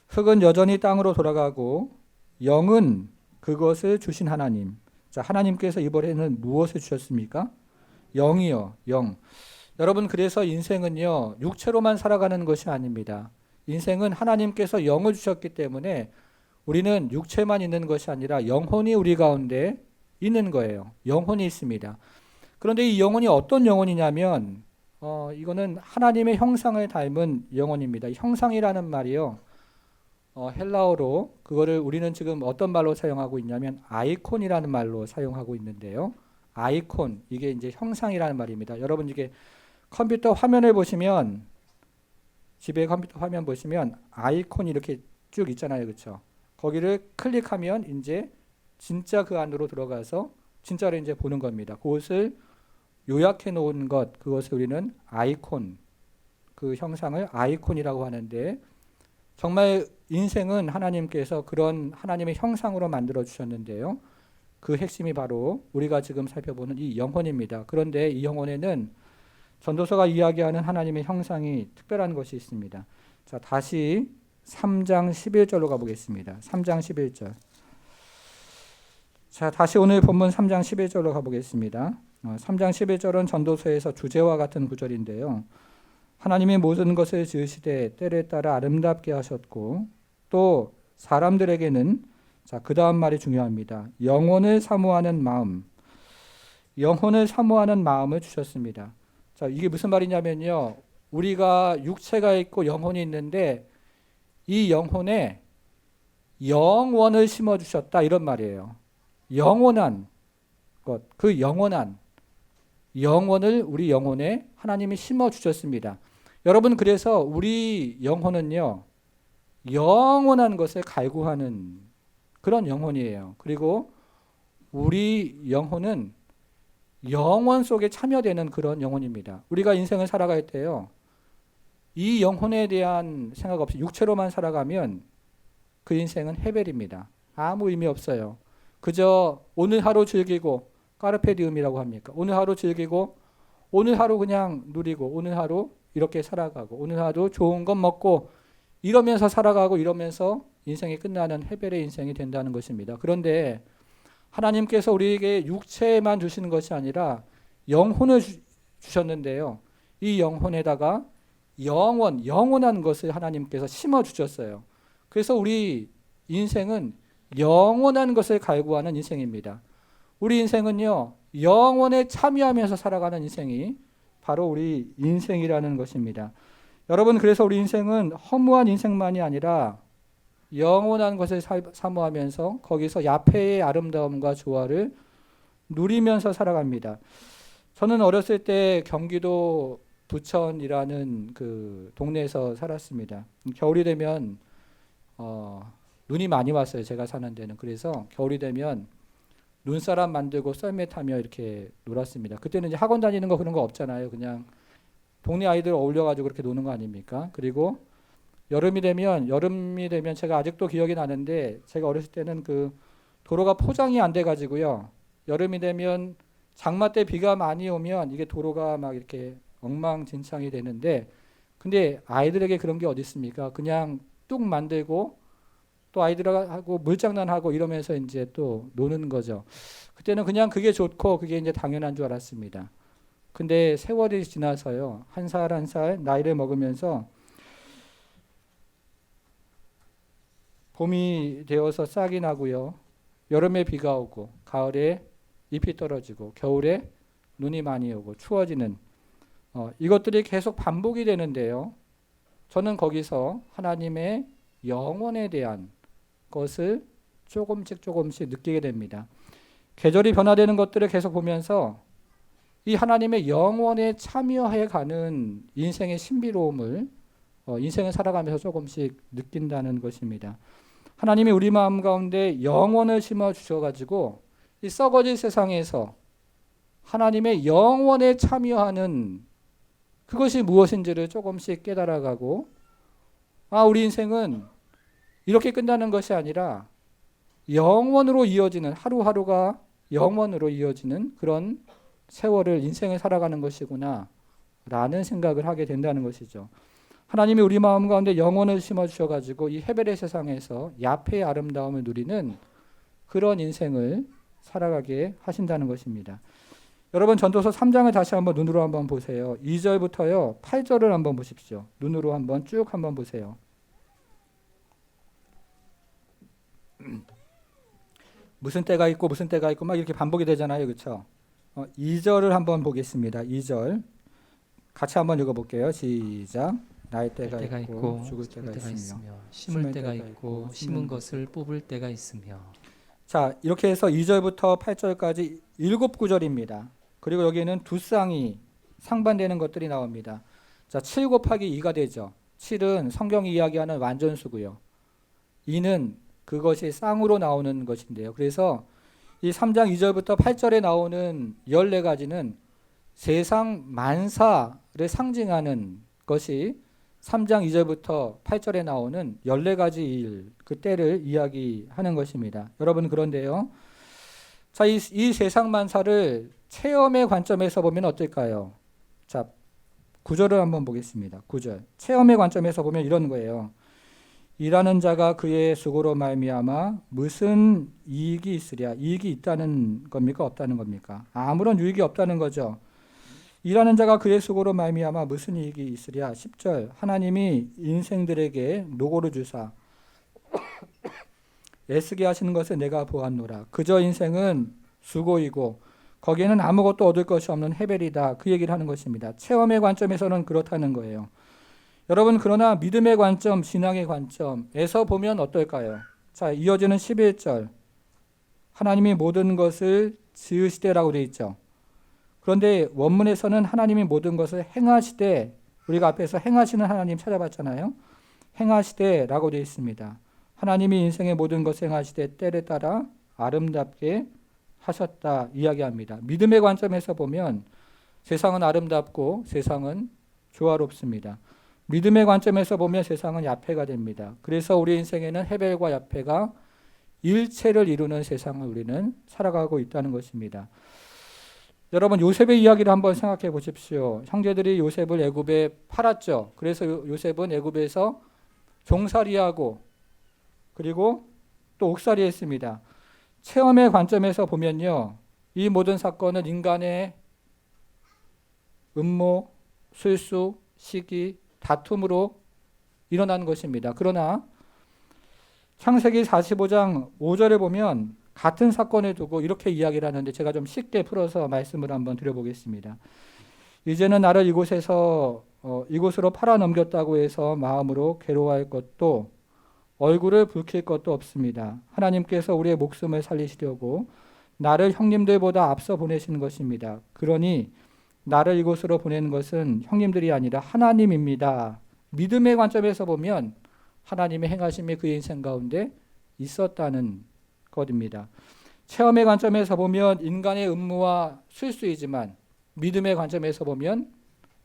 흙은 여전히 땅으로 돌아가고 영은 그것을 주신 하나님. 자, 하나님께서 이번에는 무엇을 주셨습니까? 영이요. 영. 여러분 그래서 인생은요. 육체로만 살아가는 것이 아닙니다. 인생은 하나님께서 영을 주셨기 때문에 우리는 육체만 있는 것이 아니라 영혼이 우리 가운데 있는 거예요. 영혼이 있습니다. 그런데 이 영혼이 어떤 영혼이냐면 이거는 하나님의 형상을 닮은 영혼입니다. 형상이라는 말이요. 헬라어로 그거를 우리는 지금 어떤 말로 사용하고 있냐면 아이콘이라는 말로 사용하고 있는데요. 아이콘 이게 이제 형상이라는 말입니다. 여러분 이게 컴퓨터 화면을 보시면 집에 컴퓨터 화면 보시면 아이콘이 이렇게 쭉 있잖아요. 그렇죠? 거기를 클릭하면 이제 진짜 그 안으로 들어가서 진짜로 이제 보는 겁니다. 그것을 요약해 놓은 것, 그것을 우리는 아이콘, 그 형상을 아이콘이라고 하는데 정말 인생은 하나님께서 그런 하나님의 형상으로 만들어 주셨는데요. 그 핵심이 바로 우리가 지금 살펴보는 이 영혼입니다. 그런데 이 영혼에는 전도서가 이야기하는 하나님의 형상이 특별한 것이 있습니다. 자, 다시 3장 11절로 가보겠습니다. 3장 11절. 자, 다시 오늘 본문 3장 11절로 가보겠습니다. 3장 11절은 전도서에서 주제와 같은 구절인데요. 하나님이 모든 것을 지으시되 때를 따라 아름답게 하셨고 또 사람들에게는 자, 그 다음 말이 중요합니다. 영혼을 사모하는 마음. 영혼을 사모하는 마음을 주셨습니다. 자, 이게 무슨 말이냐면요. 우리가 육체가 있고 영혼이 있는데 이 영혼에 영원을 심어 주셨다 이런 말이에요. 영원한 것, 그 영원한 영혼을 우리 영혼에 하나님이 심어 주셨습니다. 여러분 그래서 우리 영혼은요. 영원한 것을 갈구하는 그런 영혼이에요. 그리고 우리 영혼은 영원 속에 참여되는 그런 영혼입니다. 우리가 인생을 살아갈 때요. 이 영혼에 대한 생각 없이 육체로만 살아가면 그 인생은 헤벨입니다. 아무 의미 없어요. 그저 오늘 하루 즐기고 까르페디움이라고 합니까? 오늘 하루 즐기고 오늘 하루 그냥 누리고 오늘 하루 이렇게 살아가고 오늘 하루 좋은 것 먹고 이러면서 살아가고 이러면서 인생이 끝나는 헤벨의 인생이 된다는 것입니다. 그런데 하나님께서 우리에게 육체만 주시는 것이 아니라 영혼을 주셨는데요. 이 영혼에다가 영원한 것을 하나님께서 심어 주셨어요. 그래서 우리 인생은 영원한 것을 갈구하는 인생입니다. 우리 인생은요, 영원에 참여하면서 살아가는 인생이 바로 우리 인생이라는 것입니다. 여러분, 그래서 우리 인생은 허무한 인생만이 아니라 영원한 것을 사모하면서 거기서 야페의 아름다움과 조화를 누리면서 살아갑니다. 저는 어렸을 때 경기도 부천이라는 그 동네에서 살았습니다. 겨울이 되면 눈이 많이 왔어요. 제가 사는 데는. 그래서 겨울이 되면 눈사람 만들고 썰매 타며 이렇게 놀았습니다. 그때는 이제 학원 다니는 거 그런 거 없잖아요. 그냥 동네 아이들 어울려가지고 그렇게 노는 거 아닙니까? 그리고 여름이 되면 제가 아직도 기억이 나는데 제가 어렸을 때는 그 도로가 포장이 안 돼가지고요. 여름이 되면 장마 때 비가 많이 오면 이게 도로가 막 이렇게 엉망진창이 되는데 근데 아이들에게 그런 게 어디 있습니까? 그냥 뚝 만들고 또 아이들하고 물장난하고 이러면서 이제 또 노는 거죠. 그때는 그냥 그게 좋고 그게 이제 당연한 줄 알았습니다. 근데 세월이 지나서요. 한 살 한 살 나이를 먹으면서 봄이 되어서 싹이 나고요. 여름에 비가 오고 가을에 잎이 떨어지고 겨울에 눈이 많이 오고 추워지는 이것들이 계속 반복이 되는데요. 저는 거기서 하나님의 영원에 대한 것을 조금씩 느끼게 됩니다. 계절이 변화되는 것들을 계속 보면서 이 하나님의 영원에 참여해 가는 인생의 신비로움을 인생을 살아가면서 조금씩 느낀다는 것입니다. 하나님이 우리 마음 가운데 영원을 심어 주셔가지고 이 썩어질 세상에서 하나님의 영원에 참여하는 그것이 무엇인지를 조금씩 깨달아가고 우리 인생은 이렇게 끝나는 것이 아니라 영원으로 이어지는 하루하루가 영원으로 이어지는 그런 세월을 인생을 살아가는 것이구나 라는 생각을 하게 된다는 것이죠. 하나님이 우리 마음 가운데 영혼을 심어주셔가지고 이 헤벨의 세상에서 야페의 아름다움을 누리는 그런 인생을 살아가게 하신다는 것입니다. 여러분 전도서 3장을 다시 한번 눈으로 한번 보세요. 2절부터요 8절을 한번 보십시오. 눈으로 한번 쭉 한번 보세요. 무슨 때가 있고 무슨 때가 있고 막 이렇게 반복이 되잖아요. 그렇죠? 2절을 한번 보겠습니다. 2절 같이 한번 읽어볼게요. 시작. 날 때가 있고 죽을 때가 있으며 심을 때가 있고 심은 것을 뽑을 때가 있으며. 자, 이렇게 해서 2절부터 8절까지 7구절입니다. 그리고 여기에는 두 쌍이 상반되는 것들이 나옵니다. 자, 7 곱하기 2가 되죠. 7은 성경이 이야기하는 완전수고요. 2는 그것이 쌍으로 나오는 것인데요. 그래서 이 3장 2절부터 8절에 나오는 14가지는 세상 만사를 상징하는 것이 3장 2절부터 8절에 나오는 14가지 일, 그 때를 이야기하는 것입니다. 여러분 그런데요. 자, 이 세상 만사를 체험의 관점에서 보면 어떨까요? 자, 9절을 한번 보겠습니다. 9절. 체험의 관점에서 보면 이런 거예요. 일하는 자가 그의 수고로 말미암아 무슨 이익이 있으랴? 이익이 있다는 겁니까? 없다는 겁니까? 아무런 유익이 없다는 거죠. 일하는 자가 그의 수고로 말미암아 무슨 이익이 있으랴? 10절. 하나님이 인생들에게 노고를 주사 애쓰게 하시는 것을 내가 보았노라. 그저 인생은 수고이고 거기에는 아무것도 얻을 것이 없는 헤벨이다. 그 얘기를 하는 것입니다. 체험의 관점에서는 그렇다는 거예요. 여러분 그러나 믿음의 관점, 신앙의 관점에서 보면 어떨까요? 자, 이어지는 11절. 하나님이 모든 것을 지으시되라고 되어 있죠. 그런데 원문에서는 하나님이 모든 것을 행하시되, 우리가 앞에서 행하시는 하나님 찾아봤잖아요. 행하시되라고 되어 있습니다. 하나님이 인생의 모든 것을 행하시되 때를 따라 아름답게 하셨다 이야기합니다. 믿음의 관점에서 보면 세상은 아름답고 세상은 조화롭습니다. 믿음의 관점에서 보면 세상은 야페가 됩니다. 그래서 우리 인생에는 헤벨과 야페가 일체를 이루는 세상을 우리는 살아가고 있다는 것입니다. 여러분 요셉의 이야기를 한번 생각해 보십시오. 형제들이 요셉을 애굽에 팔았죠. 그래서 요셉은 애굽에서 종살이하고 그리고 또 옥살이 했습니다. 체험의 관점에서 보면요. 이 모든 사건은 인간의 음모, 술수, 시기, 다툼으로 일어난 것입니다. 그러나 창세기 45장 5절에 보면 같은 사건을 두고 이렇게 이야기를 하는데 제가 좀 쉽게 풀어서 말씀을 한번 드려보겠습니다. 이제는 나를 이곳으로 팔아넘겼다고 해서 마음으로 괴로워할 것도 얼굴을 붉힐 것도 없습니다. 하나님께서 우리의 목숨을 살리시려고 나를 형님들보다 앞서 보내신 것입니다. 그러니 나를 이곳으로 보내는 것은 형님들이 아니라 하나님입니다. 믿음의 관점에서 보면 하나님의 행하심이 그의 인생 가운데 있었다는 것입니다. 체험의 관점에서 보면 인간의 음모와 술수이지만 믿음의 관점에서 보면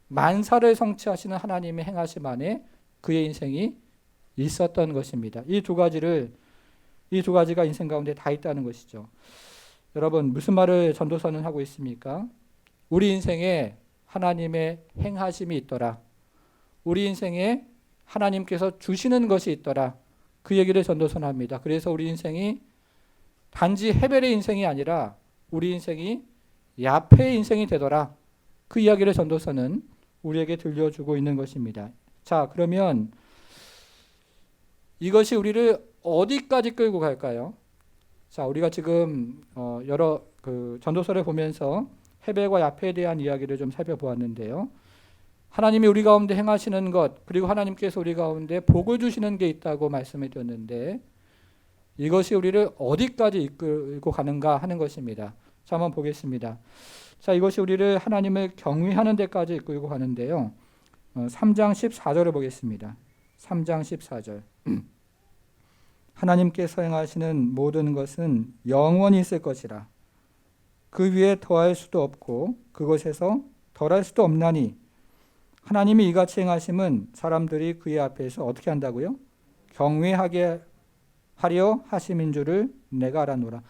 만사를 성취하시는 하나님의 행하심 안에 그의 인생이 있었던 것입니다. 이 두 가지가 인생 가운데 다 있다는 것이죠. 여러분, 무슨 말을 전도서는 하고 있습니까? 우리 인생에 하나님의 행하심이 있더라. 우리 인생에 하나님께서 주시는 것이 있더라. 그 얘기를 전도서는 합니다. 그래서 우리 인생이 단지 헤벨의 인생이 아니라 우리 인생이 야페의 인생이 되더라. 그 이야기를 전도서는 우리에게 들려주고 있는 것입니다. 자, 그러면 이것이 우리를 어디까지 끌고 갈까요? 자, 우리가 지금 여러 전도서를 보면서 헤벨과 야페에 대한 이야기를 좀 살펴보았는데요. 하나님이 우리 가운데 행하시는 것, 그리고 하나님께서 우리 가운데 복을 주시는 게 있다고 말씀을 드렸는데 이것이 우리를 어디까지 이끌고 가는가 하는 것입니다. 자, 한번 보겠습니다. 자, 이것이 우리를 하나님을 경외하는 데까지 이끌고 가는데요. 3장 14절을 보겠습니다. 3장 14절. 하나님께서 행하시는 모든 것은 영원히 있을 것이라. 그 위에 더할 수도 없고 그것에서 덜할 수도 없나니 하나님이 이같이 행하심은 사람들이 그의 앞에서 어떻게 한다고요? 경외하게 하려 하심인 줄을 내가 알아노라.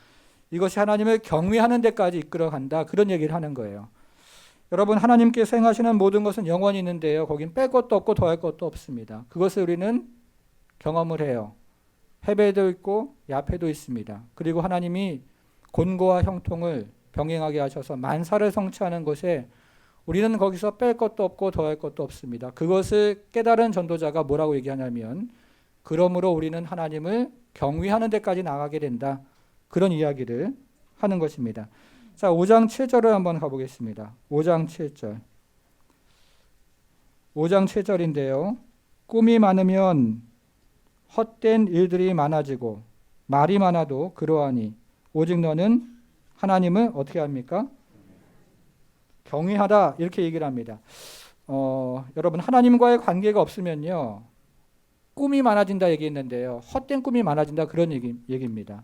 이것이 하나님을 경외하는 데까지 이끌어간다. 그런 얘기를 하는 거예요. 여러분, 하나님께서 행하시는 모든 것은 영원히 있는데요. 거긴 뺄 것도 없고 더할 것도 없습니다. 그것을 우리는 경험을 해요. 헤벨도 있고 야페도 있습니다. 그리고 하나님이 곤고와 형통을 병행하게 하셔서 만사를 성취하는 것에 우리는 거기서 뺄 것도 없고 더할 것도 없습니다. 그것을 깨달은 전도자가 뭐라고 얘기하냐면 그러므로 우리는 하나님을 경외하는 데까지 나가게 된다. 그런 이야기를 하는 것입니다. 자, 5장 7절을 한번 가보겠습니다. 5장 7절. 5장 7절인데요. 꿈이 많으면 헛된 일들이 많아지고 말이 많아도 그러하니 오직 너는 하나님을 어떻게 합니까? 경외하다 이렇게 얘기를 합니다. 여러분, 하나님과의 관계가 없으면요 꿈이 많아진다 얘기했는데요. 헛된 꿈이 많아진다 그런 얘기입니다.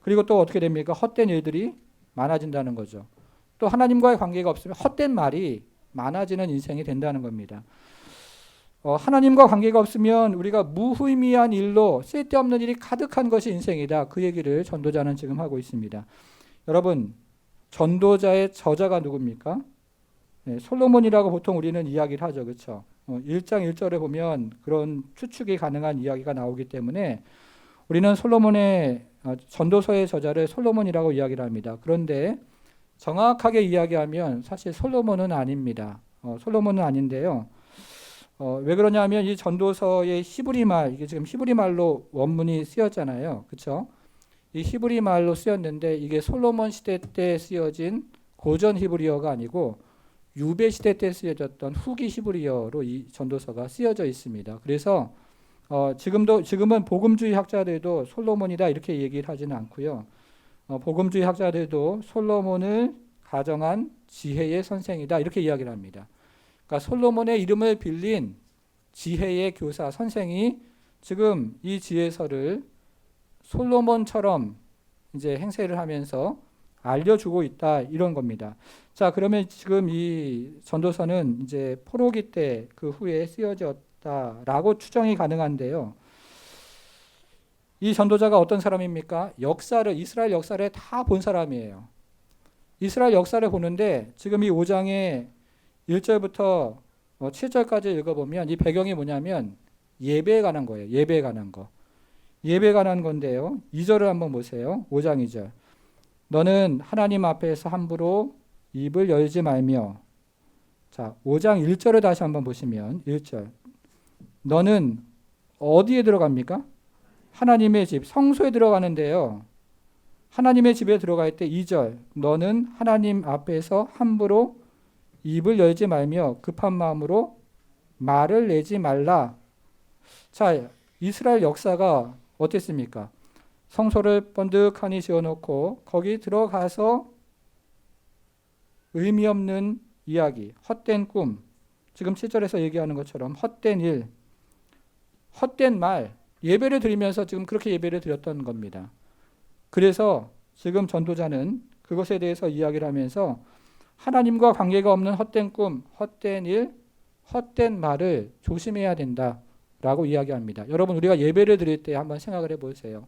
그리고 또 어떻게 됩니까? 헛된 일들이 많아진다는 거죠. 또 하나님과의 관계가 없으면 헛된 말이 많아지는 인생이 된다는 겁니다. 하나님과 관계가 없으면 우리가 무의미한 일로 쓸데없는 일이 가득한 것이 인생이다. 그 얘기를 전도자는 지금 하고 있습니다. 여러분, 전도자의 저자가 누굽니까? 네, 솔로몬이라고 보통 우리는 이야기를 하죠. 그렇죠? 1장 1절에 보면 그런 추측이 가능한 이야기가 나오기 때문에 우리는 솔로몬의 전도서의 저자를 솔로몬이라고 이야기를 합니다. 그런데 정확하게 이야기하면 사실 솔로몬은 아닙니다. 솔로몬은 아닌데요. 왜 그러냐면 이 전도서의 히브리 말, 이게 지금 히브리 말로 원문이 쓰였잖아요. 그렇죠? 이 히브리 말로 쓰였는데 이게 솔로몬 시대 때 쓰여진 고전 히브리어가 아니고 유배 시대 때 쓰여졌던 후기 히브리어로 이 전도서가 쓰여져 있습니다. 그래서 지금은 복음주의 학자들도 솔로몬이다 이렇게 얘기를 하지는 않고요. 복음주의 학자들도 솔로몬을 가정한 지혜의 선생이다 이렇게 이야기를 합니다. 그러니까 솔로몬의 이름을 빌린 지혜의 교사 선생이 지금 이 지혜서를 솔로몬처럼 이제 행세를 하면서 알려주고 있다 이런 겁니다. 자, 그러면 지금 이 전도서는 이제 포로기 때 그 후에 쓰여졌다라고 추정이 가능한데요. 이 전도자가 어떤 사람입니까? 이스라엘 역사를 다 본 사람이에요. 이스라엘 역사를 보는데 지금 이 5장의 1절부터 7절까지 읽어보면 이 배경이 뭐냐면 예배에 관한 거예요. 예배에 관한 거. 예배에 관한 건데요. 2절을 한번 보세요. 5장 2절. 너는 하나님 앞에서 함부로 입을 열지 말며. 자, 5장 1절을 다시 한번 보시면 1절. 너는 어디에 들어갑니까? 하나님의 집, 성소에 들어가는데요. 하나님의 집에 들어갈 때 2절. 너는 하나님 앞에서 함부로 입을 열지 말며 급한 마음으로 말을 내지 말라. 자, 이스라엘 역사가 어땠습니까? 성소를 번득하니 지어놓고 거기 들어가서 의미 없는 이야기, 헛된 꿈, 지금 7절에서 얘기하는 것처럼 헛된 일, 헛된 말, 예배를 드리면서 지금 그렇게 예배를 드렸던 겁니다. 그래서 지금 전도자는 그것에 대해서 이야기를 하면서 하나님과 관계가 없는 헛된 꿈, 헛된 일, 헛된 말을 조심해야 된다라고 이야기합니다. 여러분, 우리가 예배를 드릴 때 한번 생각을 해보세요.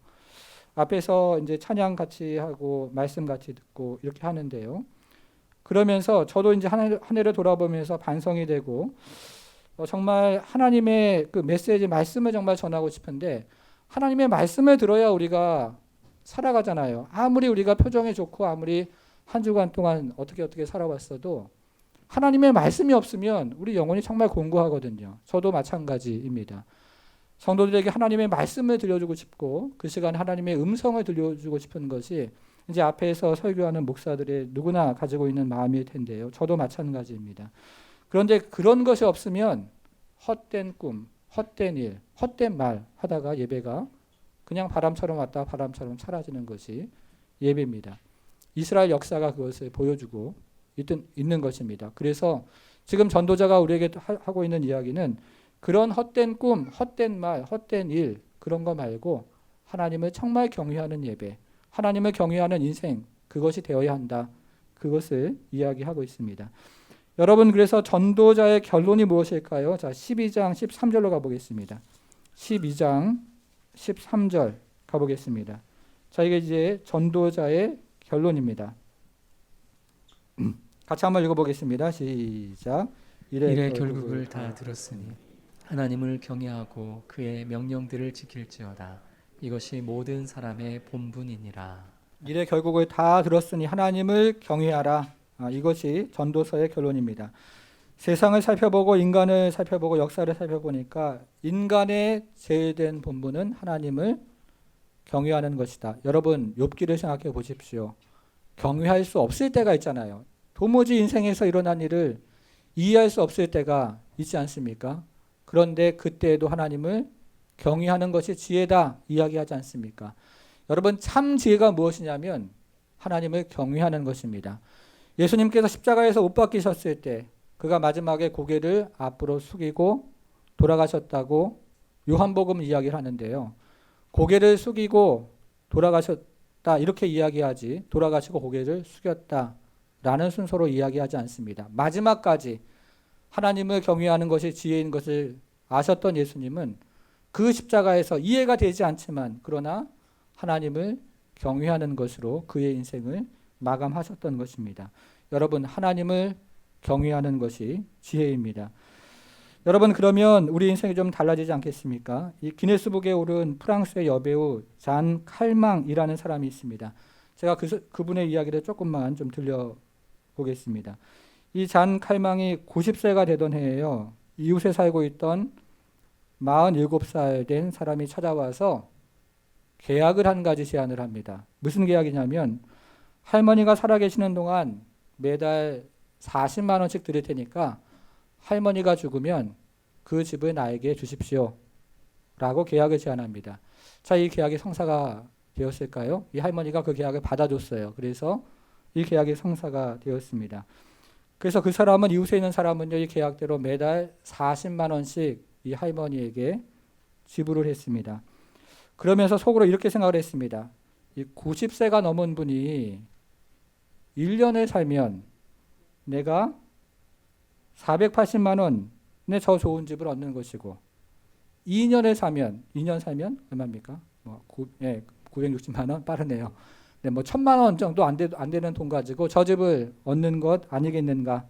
앞에서 이제 찬양 같이 하고 말씀 같이 듣고 이렇게 하는데요. 그러면서 저도 이제 한 해를 돌아보면서 반성이 되고 정말 하나님의 그 메시지 말씀을 정말 전하고 싶은데 하나님의 말씀을 들어야 우리가 살아가잖아요. 아무리 우리가 표정이 좋고 아무리 한 주간 동안 어떻게 살아왔어도 하나님의 말씀이 없으면 우리 영혼이 정말 공고하거든요. 저도 마찬가지입니다. 성도들에게 하나님의 말씀을 들려주고 싶고 그 시간 하나님의 음성을 들려주고 싶은 것이 이제 앞에서 설교하는 목사들의 누구나 가지고 있는 마음일 텐데요. 저도 마찬가지입니다. 그런데 그런 것이 없으면 헛된 꿈, 헛된 일, 헛된 말 하다가 예배가 그냥 바람처럼 왔다 바람처럼 사라지는 것이 예배입니다. 이스라엘 역사가 그것을 보여주고 있는 것입니다. 그래서 지금 전도자가 우리에게 하고 있는 이야기는 그런 헛된 꿈, 헛된 말, 헛된 일 그런 거 말고 하나님을 정말 경외하는 예배, 하나님을 경외하는 인생 그것이 되어야 한다. 그것을 이야기하고 있습니다. 여러분 그래서 전도자의 결론이 무엇일까요? 자, 12장 13절로 가보겠습니다. 12장 13절 가보겠습니다. 자, 이게 이제 전도자의 결론입니다. 같이 한번 읽어보겠습니다. 시작. 이래 결국을 다 들었으니 하나님을 경외하고 그의 명령들을 지킬지어다. 이것이 모든 사람의 본분이니라. 이래 결국을 다 들었으니 하나님을 경외하라. 이것이 전도서의 결론입니다. 세상을 살펴보고 인간을 살펴보고 역사를 살펴보니까 인간의 제일된 본분은 하나님을 경외하는 것이다. 여러분 욥기를 생각해 보십시오. 경외할 수 없을 때가 있잖아요. 도무지 인생에서 일어난 일을 이해할 수 없을 때가 있지 않습니까? 그런데 그때에도 하나님을 경외하는 것이 지혜다 이야기하지 않습니까? 여러분 참 지혜가 무엇이냐면 하나님을 경외하는 것입니다. 예수님께서 십자가에서 못 박히셨을 때 그가 마지막에 고개를 앞으로 숙이고 돌아가셨다고 요한복음 이야기를 하는데요. 고개를 숙이고 돌아가셨다 이렇게 이야기하지 돌아가시고 고개를 숙였다라는 순서로 이야기하지 않습니다. 마지막까지 하나님을 경외하는 것이 지혜인 것을 아셨던 예수님은 그 십자가에서 이해가 되지 않지만 그러나 하나님을 경외하는 것으로 그의 인생을 마감하셨던 것입니다. 여러분 하나님을 경외하는 것이 지혜입니다. 여러분 그러면 우리 인생이 좀 달라지지 않겠습니까? 이 기네스북에 오른 프랑스의 여배우 잔 칼망이라는 사람이 있습니다. 제가 그분의 이야기를 조금만 좀 들려보겠습니다. 이 잔 칼망이 90세가 되던 해에요. 이웃에 살고 있던 47살 된 사람이 찾아와서 계약을 한 가지 제안을 합니다. 무슨 계약이냐면 할머니가 살아계시는 동안 매달 40만 원씩 드릴 테니까 할머니가 죽으면 그 집을 나에게 주십시오. 라고 계약을 제안합니다. 자, 이 계약이 성사가 되었을까요? 이 할머니가 그 계약을 받아줬어요. 그래서 이 계약이 성사가 되었습니다. 그래서 그 사람은 이웃에 있는 사람은요, 이 계약대로 매달 40만 원씩 이 할머니에게 지불을 했습니다. 그러면서 속으로 이렇게 생각을 했습니다. 이 90세가 넘은 분이 1년을 살면 내가 480만 원의 저 좋은 집을 얻는 것이고 2년 살면 얼마입니까? 960만 원 빠르네요. 네, 1,000만 원 정도 안 되는 돈 가지고 저 집을 얻는 것 아니겠는가?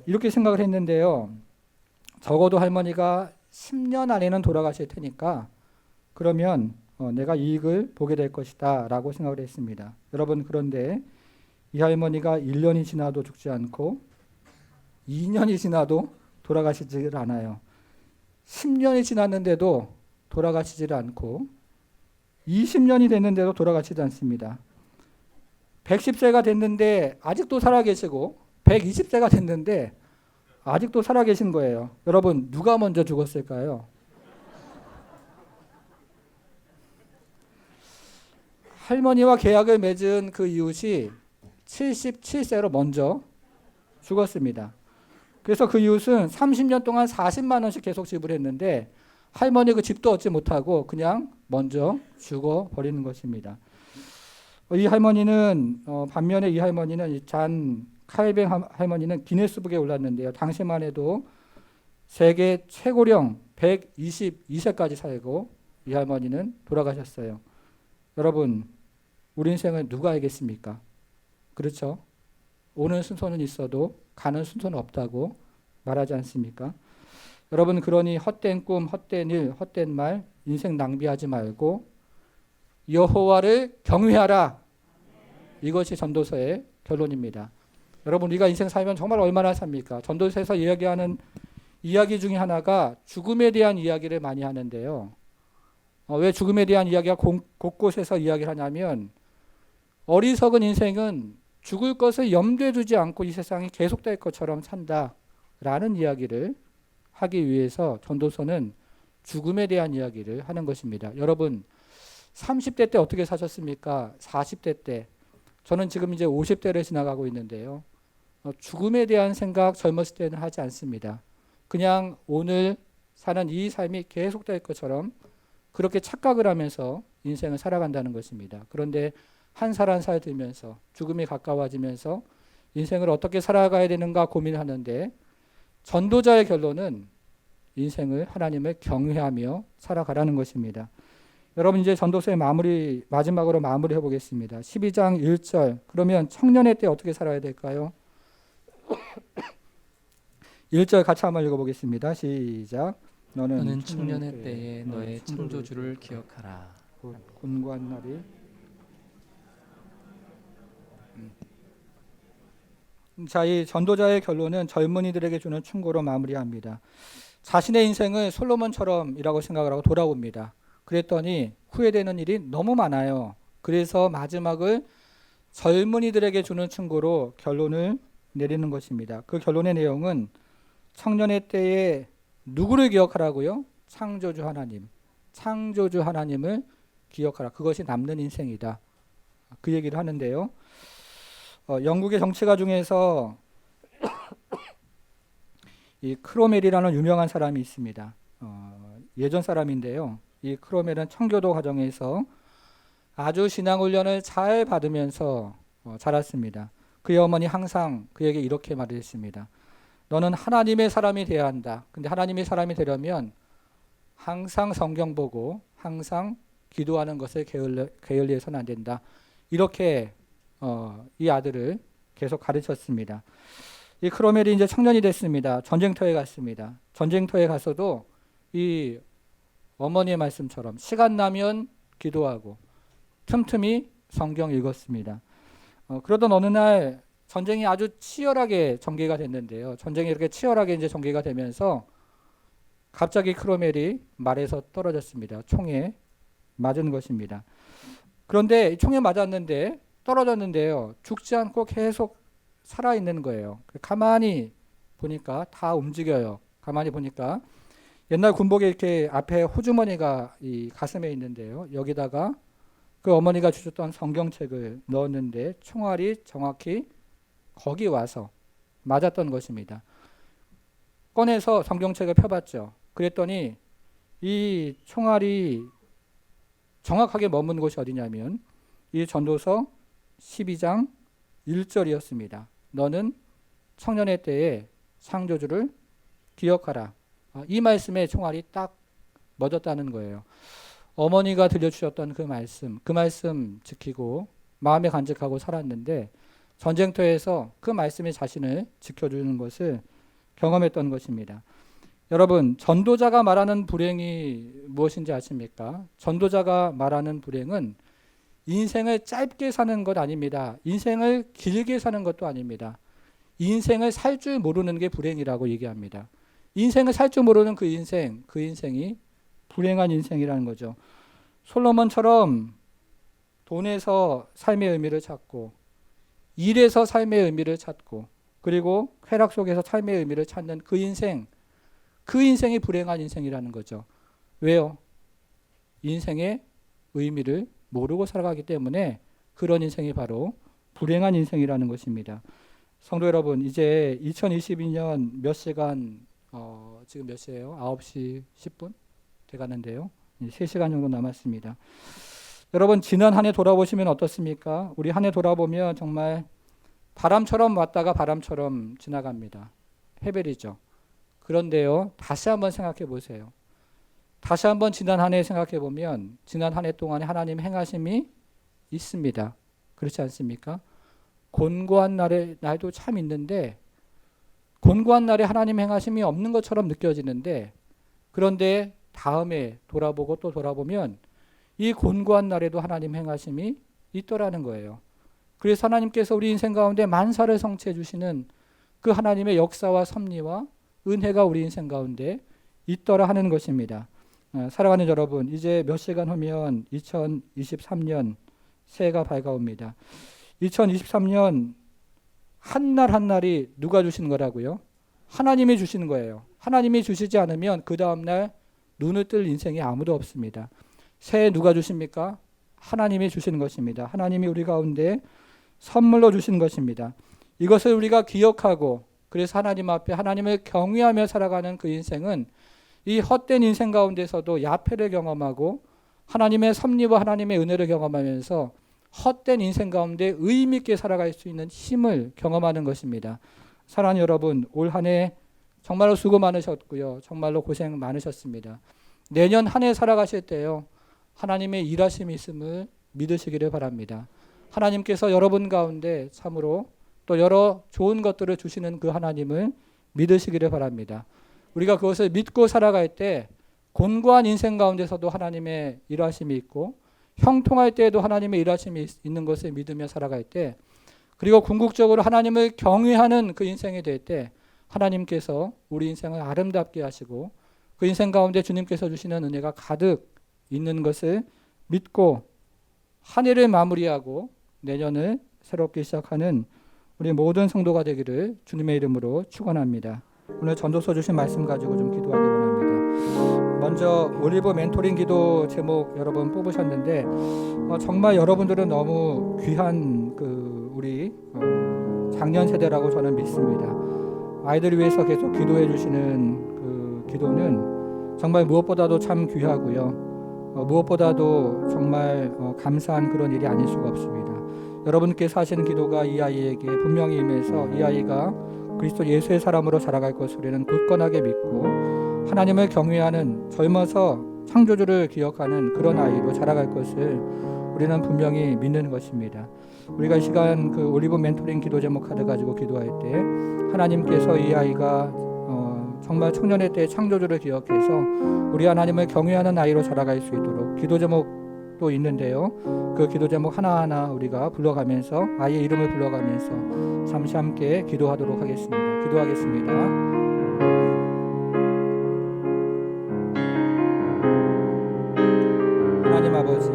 이렇게 생각을 했는데요. 적어도 할머니가 10년 안에는 돌아가실 테니까 그러면 내가 이익을 보게 될 것이다 라고 생각을 했습니다. 여러분 그런데 이 할머니가 1년이 지나도 죽지 않고 2년이 지나도 돌아가시질 않아요. 10년이 지났는데도 돌아가시질 않고 20년이 됐는데도 돌아가시지 않습니다. 110세가 됐는데 아직도 살아계시고 120세가 됐는데 아직도 살아계신 거예요. 여러분 누가 먼저 죽었을까요? 할머니와 계약을 맺은 그 이웃이 77세로 먼저 죽었습니다. 그래서 그 이웃은 30년 동안 40만 원씩 계속 지불했는데 할머니 그 집도 얻지 못하고 그냥 먼저 죽어버리는 것입니다. 이 할머니는 반면에 이 할머니는 잔 카이뱅 할머니는 기네스북에 올랐는데요. 당시만 해도 세계 최고령 122세까지 살고 이 할머니는 돌아가셨어요. 여러분 우리 인생은 누가 알겠습니까? 그렇죠? 오는 순서는 있어도 가는 순서는 없다고 말하지 않습니까? 여러분 그러니 헛된 꿈, 헛된 일, 헛된 말, 인생 낭비하지 말고 여호와를 경외하라. 이것이 전도서의 결론입니다. 여러분 우리가 인생 살면 정말 얼마나 삽니까? 전도서에서 이야기하는 이야기 중에 하나가 죽음에 대한 이야기를 많이 하는데요. 왜 죽음에 대한 이야기가 곳곳에서 이야기를 하냐면 어리석은 인생은 죽을 것을 염두에 두지 않고 이 세상이 계속될 것처럼 산다라는 이야기를 하기 위해서 전도서는 죽음에 대한 이야기를 하는 것입니다. 여러분 30대 때 어떻게 사셨습니까? 40대 때. 저는 지금 이제 50대를 지나가고 있는데요. 죽음에 대한 생각 젊었을 때는 하지 않습니다. 그냥 오늘 사는 이 삶이 계속될 것처럼 그렇게 착각을 하면서 인생을 살아간다는 것입니다. 그런데 한 살 한 살 들면서 죽음이 가까워지면서 인생을 어떻게 살아가야 되는가 고민하는데 전도자의 결론은 인생을 하나님을 경외하며 살아가라는 것입니다. 여러분 이제 전도서의 마지막으로 마무리해 보겠습니다. 12장 1절. 그러면 청년의 때 어떻게 살아야 될까요? 1절 같이 한번 읽어보겠습니다. 시작. 너는 청년의 때에 너의 창조주를 기억하라. 곤고한 날이 자, 이 전도자의 결론은 젊은이들에게 주는 충고로 마무리합니다. 자신의 인생을 솔로몬처럼이라고 생각을 하고 돌아옵니다. 그랬더니 후회되는 일이 너무 많아요. 그래서 마지막을 젊은이들에게 주는 충고로 결론을 내리는 것입니다. 그 결론의 내용은 청년의 때에 누구를 기억하라고요? 창조주 하나님. 창조주 하나님을 기억하라. 그것이 남는 인생이다. 그 얘기를 하는데요. 영국의 정치가 중에서 이 크로멜이라는 유명한 사람이 있습니다. 예전 사람인데요. 이 크로멜은 청교도 과정에서 아주 신앙훈련을 잘 받으면서 자랐습니다. 그의 어머니 항상 그에게 이렇게 말했습니다. 너는 하나님의 사람이 되어야 한다. 근데 하나님의 사람이 되려면 항상 성경 보고 항상 기도하는 것을 게을리해서는 안 된다. 이렇게 이 아들을 계속 가르쳤습니다. 이 크로멜이 이제 청년이 됐습니다. 전쟁터에 갔습니다. 전쟁터에 가서도 이 어머니의 말씀처럼 시간 나면 기도하고 틈틈이 성경 읽었습니다. 그러던 어느 날 전쟁이 아주 치열하게 전개가 됐는데요. 전쟁이 이렇게 치열하게 이제 전개가 되면서 갑자기 크로멜이 말에서 떨어졌습니다. 총에 맞은 것입니다. 그런데 총에 맞았는데 떨어졌는데요. 죽지 않고 계속 살아있는 거예요. 가만히 보니까 다 움직여요. 가만히 보니까 옛날 군복에 이렇게 앞에 호주머니가 이 가슴에 있는데요. 여기다가 그 어머니가 주셨던 성경책을 넣었는데 총알이 정확히 거기 와서 맞았던 것입니다. 꺼내서 성경책을 펴봤죠. 그랬더니 이 총알이 정확하게 머문 곳이 어디냐면 이 전도서 12장 1절이었습니다. 너는 청년의 때에 창조주를 기억하라. 이 말씀에 총알이 딱 멎었다는 거예요. 어머니가 들려주셨던 그 말씀 지키고 마음에 간직하고 살았는데 전쟁터에서 그 말씀이 자신을 지켜주는 것을 경험했던 것입니다. 여러분, 전도자가 말하는 불행이 무엇인지 아십니까? 전도자가 말하는 불행은 인생을 짧게 사는 것 아닙니다. 인생을 길게 사는 것도 아닙니다. 인생을 살 줄 모르는 게 불행이라고 얘기합니다. 인생을 살 줄 모르는 그 인생이 불행한 인생이라는 거죠. 솔로몬처럼 돈에서 삶의 의미를 찾고 일에서 삶의 의미를 찾고 그리고 쾌락 속에서 삶의 의미를 찾는 그 인생이 불행한 인생이라는 거죠. 왜요? 인생의 의미를 모르고 살아가기 때문에 그런 인생이 바로 불행한 인생이라는 것입니다. 성도 여러분, 이제 2022년 몇 시간, 지금 몇 시예요? 9시 10분 돼가는데요. 3시간 정도 남았습니다. 여러분, 지난 한 해 돌아보시면 어떻습니까? 우리 한 해 돌아보면 정말 바람처럼 왔다가 바람처럼 지나갑니다. 해벨이죠. 그런데요, 다시 한번 생각해 보세요. 다시 한번 지난 한 해 생각해 보면 지난 한 해 동안에 하나님 행하심이 있습니다. 그렇지 않습니까? 곤고한 날도 참 있는데 곤고한 날에 하나님 행하심이 없는 것처럼 느껴지는데 그런데 다음에 돌아보고 또 돌아보면 이 곤고한 날에도 하나님 행하심이 있더라는 거예요. 그래서 하나님께서 우리 인생 가운데 만사를 성취해 주시는 그 하나님의 역사와 섭리와 은혜가 우리 인생 가운데 있더라 하는 것입니다. 사랑하는 여러분, 이제 몇 시간 후면 2023년 새해가 밝아옵니다. 2023년 한 날 한 날이 누가 주시는 거라고요? 하나님이 주시는 거예요. 하나님이 주시지 않으면 그 다음날 눈을 뜰 인생이 아무도 없습니다. 새해 누가 주십니까? 하나님이 주시는 것입니다. 하나님이 우리 가운데 선물로 주시는 것입니다. 이것을 우리가 기억하고 그래서 하나님 앞에 하나님을 경외하며 살아가는 그 인생은 이 헛된 인생 가운데서도 야패를 경험하고 하나님의 섭리와 하나님의 은혜를 경험하면서 헛된 인생 가운데 의미 있게 살아갈 수 있는 힘을 경험하는 것입니다. 사랑하는 여러분, 올 한 해 정말로 수고 많으셨고요. 정말로 고생 많으셨습니다. 내년 한 해 살아가실 때요. 하나님의 일하심이 있음을 믿으시기를 바랍니다. 하나님께서 여러분 가운데 참으로 또 여러 좋은 것들을 주시는 그 하나님을 믿으시기를 바랍니다. 우리가 그것을 믿고 살아갈 때 곤고한 인생 가운데서도 하나님의 일하심이 있고 형통할 때에도 하나님의 일하심이 있는 것을 믿으며 살아갈 때 그리고 궁극적으로 하나님을 경외하는 그 인생이 될 때 하나님께서 우리 인생을 아름답게 하시고 그 인생 가운데 주님께서 주시는 은혜가 가득 있는 것을 믿고 한 해를 마무리하고 내년을 새롭게 시작하는 우리 모든 성도가 되기를 주님의 이름으로 축원합니다. 오늘 전도서 주신 말씀 가지고 좀 기도하기 원합니다. 먼저 올리브 멘토링 기도 제목 여러분 뽑으셨는데 정말 여러분들은 너무 귀한 우리 장년 세대라고 저는 믿습니다. 아이들을 위해서 계속 기도해 주시는 그 기도는 정말 무엇보다도 참 귀하고요. 무엇보다도 정말 감사한 그런 일이 아닐 수가 없습니다. 여러분께서 하시는 기도가 이 아이에게 분명히 임해서 이 아이가 그리스도 예수의 사람으로 자라갈 것을 우리는 굳건하게 믿고 하나님을 경외하는 젊어서 창조주를 기억하는 그런 아이로 자라갈 것을 우리는 분명히 믿는 것입니다. 우리가 이 시간 그 올리브 멘토링 기도 제목 카드 가지고 기도할 때 하나님께서 이 아이가 정말 청년의 때 창조주를 기억해서 우리 하나님을 경외하는 아이로 자라갈 수 있도록 기도 제목도 있는데요. 그 기도 제목 하나하나 우리가 불러가면서 아이의 이름을 불러가면서 잠시 함께 기도하도록 하겠습니다. 기도하겠습니다. 하나님 아버지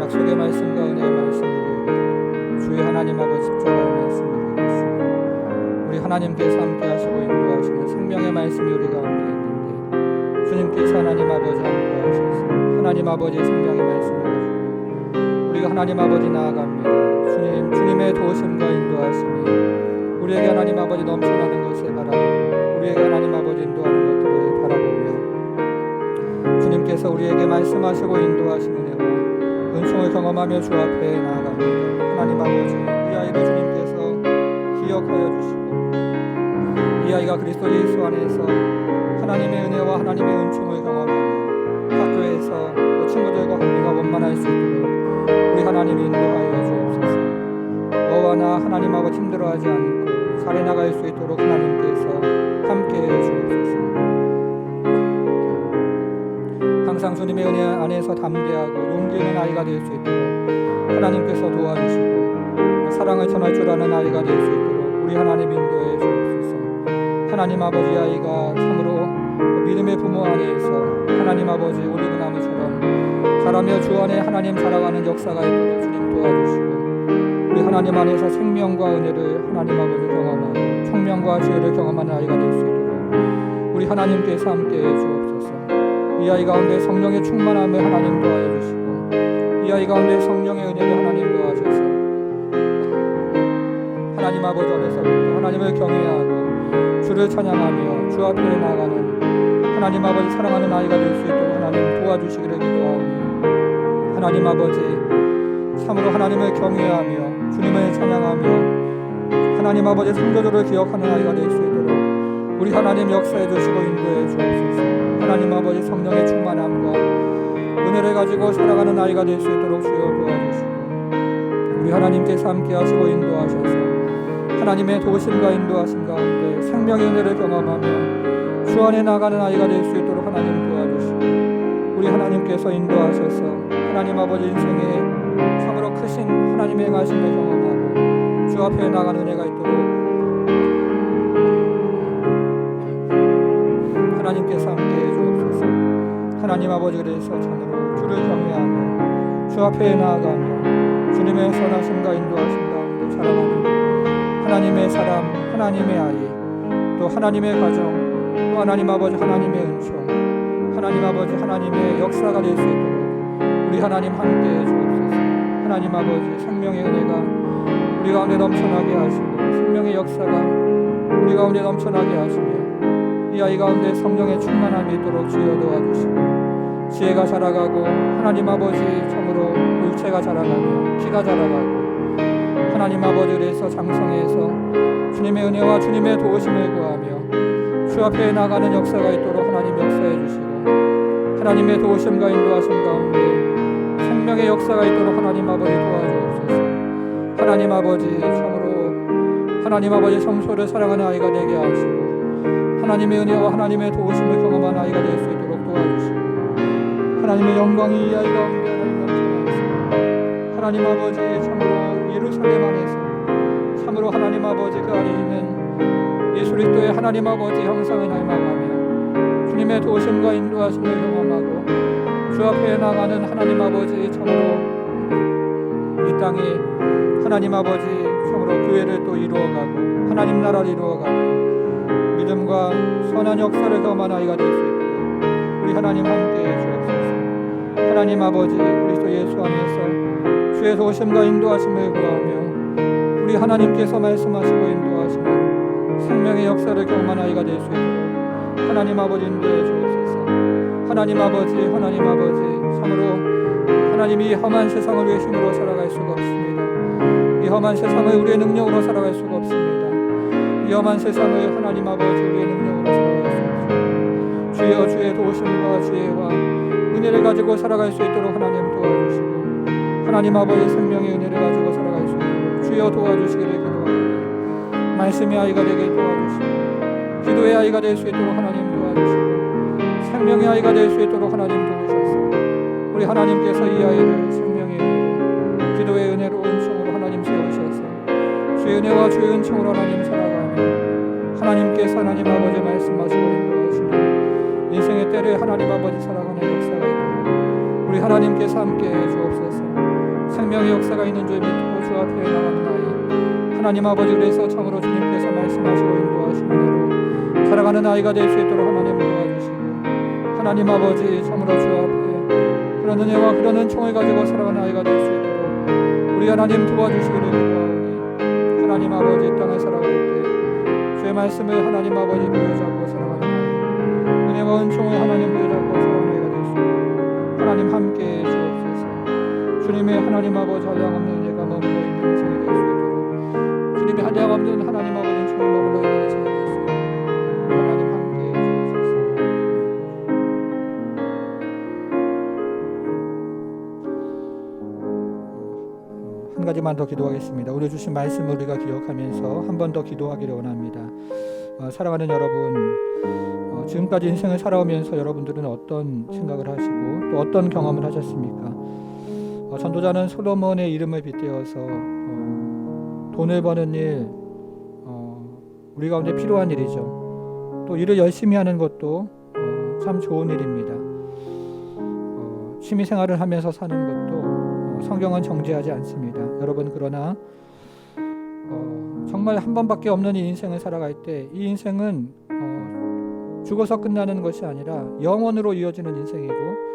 약속의 말씀과 은혜의 말씀을 주의 하나님 아버지 십자가의 말씀을 읽었습니다. 우리 하나님께서 함께 하시고 인도하시는 생명의 말씀이 우리 가운데 있는데 주님께서 하나님 아버지 함께 하셔서 하나님 아버지의 생명의 말씀을 가지고 우리가 하나님 아버지 나아갑니다. 주님의 도우심과 인도하심이 우리에게 하나님 아버지 넘쳐나는 것을 바라보고 우리에게 하나님 아버지 인도하는 것들을 바라보며 주님께서 우리에게 말씀하시고 인도하시는 은혜와 은총을 경험하며 주 앞에 나아갑니다. 하나님 아버지 이 아이를 주님께서 기억하여 주시고 이 아이가 그리스도 예수 안에서 하나님의 은혜와 하나님의 은총을 경험하며 학교에서 또 친구들과 관계가 원만할 수 있도록 우리 하나님이 인도하여 주옵소서. 너와 나 하나님 아버지 힘들어하지 않고 잘 나갈 수 있도록 하나님께서 함께해 주옵소서. 항상 주님의 은혜 안에서 담대하고 용기 있는 아이가 될 수 있도록 하나님께서 도와주시고 사랑을 전할 줄 아는 아이가 될 수 있도록 우리 하나님 인도해 주옵소서. 하나님 아버지, 아이가 참으로 믿음의 부모 안에서 하나님 아버지 올리브나무처럼 자라며 주 안에 하나님 자라가는 역사가 있도록 주님 도와주시고, 우리 하나님 안에서 생명과 은혜를 하나님 아버지 경험하고 총명과 지혜를 경험하는 아이가 될 수 있도록 우리 하나님께서 함께해 주옵소서. 이 아이 가운데 성령의 충만함을 하나님 도와해 주시고, 이 아이 가운데 성령의 은혜를 하나님 도와주셔서 하나님 아버지 안에서부터 하나님을 경외하고 주를 찬양하며 주 앞에 나가는 하나님 아버지 사랑하는 아이가 될 수 있도록 하나님 도와주시기를 기도하오니, 하나님 아버지 참으로 하나님을 경외하며 주님을 찬양하며 하나님 아버지 창조주를 기억하는 아이가 될 수 있도록 우리 하나님 역사해 주시고 인도해 주옵소서. 하나님 아버지 성령의 충만함과 은혜를 가지고 살아가는 아이가 될 수 있도록 주여 도와주시고, 우리 하나님께서 함께 하시고 인도하셔서 하나님의 도우심과 인도하심 가운데 생명의 은혜를 경험하며 주 안에 나가는 아이가 될 수 있도록 하나님 도와주시고, 우리 하나님께서 인도하셔서 하나님 아버지 인생에 참으로 크신 하나님의 행하심을 경험하고 주 앞에 나가는 은혜가 있도록 하나님께서 함께해 주옵소서. 하나님 아버지, 그래서 참으로 주를 경외하며 주 앞에 나아가며 주님의 선하심과 인도하심 가운데 자라가는 하나님의 사람, 하나님의 아이, 또 하나님의 가정, 또 하나님 아버지 하나님의 은총, 하나님 아버지 하나님의 역사가 될 수 있도록 우리 하나님 함께해 주옵소서. 하나님 아버지 생명의 은혜가 우리 가운데 넘쳐나게 하시고 생명의 역사가 우리 가운데 넘쳐나게 하시며 이 아이 가운데 성령의 충만함이 있도록 주여 도와주시고, 지혜가 자라가고 하나님 아버지 참으로 육체가 자라가며 키가 자라가고 하나님 아버지에서 장성해서 주님의 은혜와 주님의 도우심을 구하며 주 앞에 나가는 역사가 있도록 하나님 역사해 주시고, 하나님의 도우심과 인도하심 가운데 생명의 역사가 있도록 하나님 아버지 도와주옵소서. 하나님 아버지 참으로 하나님 아버지 성소를 사랑하는 아이가 되게 하시고 하나님의 은혜와 하나님의 도우심을 경험한 아이가 될 수 있도록 도와주시고, 하나님의 영광이 이 아이 가운데 하나님 넘쳐나서 하나님 아버지 참으로 예루살렘 안에서 참으로 하나님 아버지 그 안에 있는 예수 그리스도의 하나님 아버지 형상을 닮아가며 주님의 도우심과 인도하심을 경험하고 주 앞에 나가는 하나님 아버지 참으로 이 땅에 하나님 아버지 참으로 교회를 또 이루어가고 하나님 나라를 이루어가고 믿음과 선한 역사를 경험한 아이가 될 수 있도록 우리 하나님 함께해 주옵소서. 하나님 아버지 그리스도 예수 안에서 주의 도우심과 인도하심을 구하며 우리 하나님께서 말씀하시고 인도하시는 생명의 역사를 경험한 아이가 될 수 있도록 하나님 아버지 인도해 주옵소서. 하나님 아버지 참으로 하나님이 험한 세상을 위해 힘으로 살아갈 수가 없습니다. 이 험한 세상을 우리의 능력으로 살아갈 수가 없습니다. 위험한 세상을 하나님 아버지 우리의 능력으로 살아갈 수 없습니다. 주여 주의 도우심과 지혜와 은혜를 가지고 살아갈 수 있도록 하나님 도와주시고, 하나님 아버지 생명의 은혜를 가지고 살아갈 수 있도록 주여 도와주시기를 기도합니다. 말씀의 아이가 되게 도와주시고 기도의 아이가 될 수 있도록 하나님 도와주시고 생명의 아이가 될 수 있도록 하나님 도우셔서 우리 하나님께서 이 아이를 생명의 은혜로 기도의 은혜로 은총으로 하나님 세우셔서 주의 은혜와 주의 은총으로 하나님 살아가며 하나님께서 하나님 아버지 말씀하시고 인도하시는 인생의 때를 하나님 아버지 살아가는 역사가 있도록 우리 하나님께서 함께해 주옵소서. 생명의 역사가 있는 줄 믿고 주 앞에 나가는 아이 하나님 아버지, 그래서 참으로 주님께서 말씀하시고 인도하시는 대로 살아가는 아이가 될 수 있도록 하나님 도와주시고, 하나님 아버지 참으로 주 앞에 그런 은혜와 그런 은총을 가지고 살아가는 아이가 될 수 있도록 우리 하나님 도와주시기를 기도하오니, 하나님 아버지 이 땅에 살아갈 때 주의 말씀을 하나님 아버지 보여주고 살아가는 아이, 은혜와 은총을 하나님 보여주고 살아가는 아이가 될 수 있도록 하나님 함께해 주옵소서. 주님의 하나님 아버지 한량없는 은혜가 머물러 있는 인생이 될 수 있도록 주님의 한량없는 하나님 아버지 은총이 머물러 있는 인생이 될 수 있도록 하나님 함께해 주옵소서. 한 가지만 더 기도하겠습니다. 우리 주신 말씀을 우리가 기억하면서 한 번 더 기도하기를 원합니다. 사랑하는 여러분, 지금까지 인생을 살아오면서 여러분들은 어떤 생각을 하시고 또 어떤 경험을 하셨습니까? 전도자는 솔로몬의 이름을 빗대어서 돈을 버는 일, 우리 가운데 필요한 일이죠. 또 일을 열심히 하는 것도 참 좋은 일입니다. 취미 생활을 하면서 사는 것도 성경은 정죄하지 않습니다. 여러분, 그러나 정말 한 번밖에 없는 이 인생을 살아갈 때 이 인생은 죽어서 끝나는 것이 아니라 영원으로 이어지는 인생이고,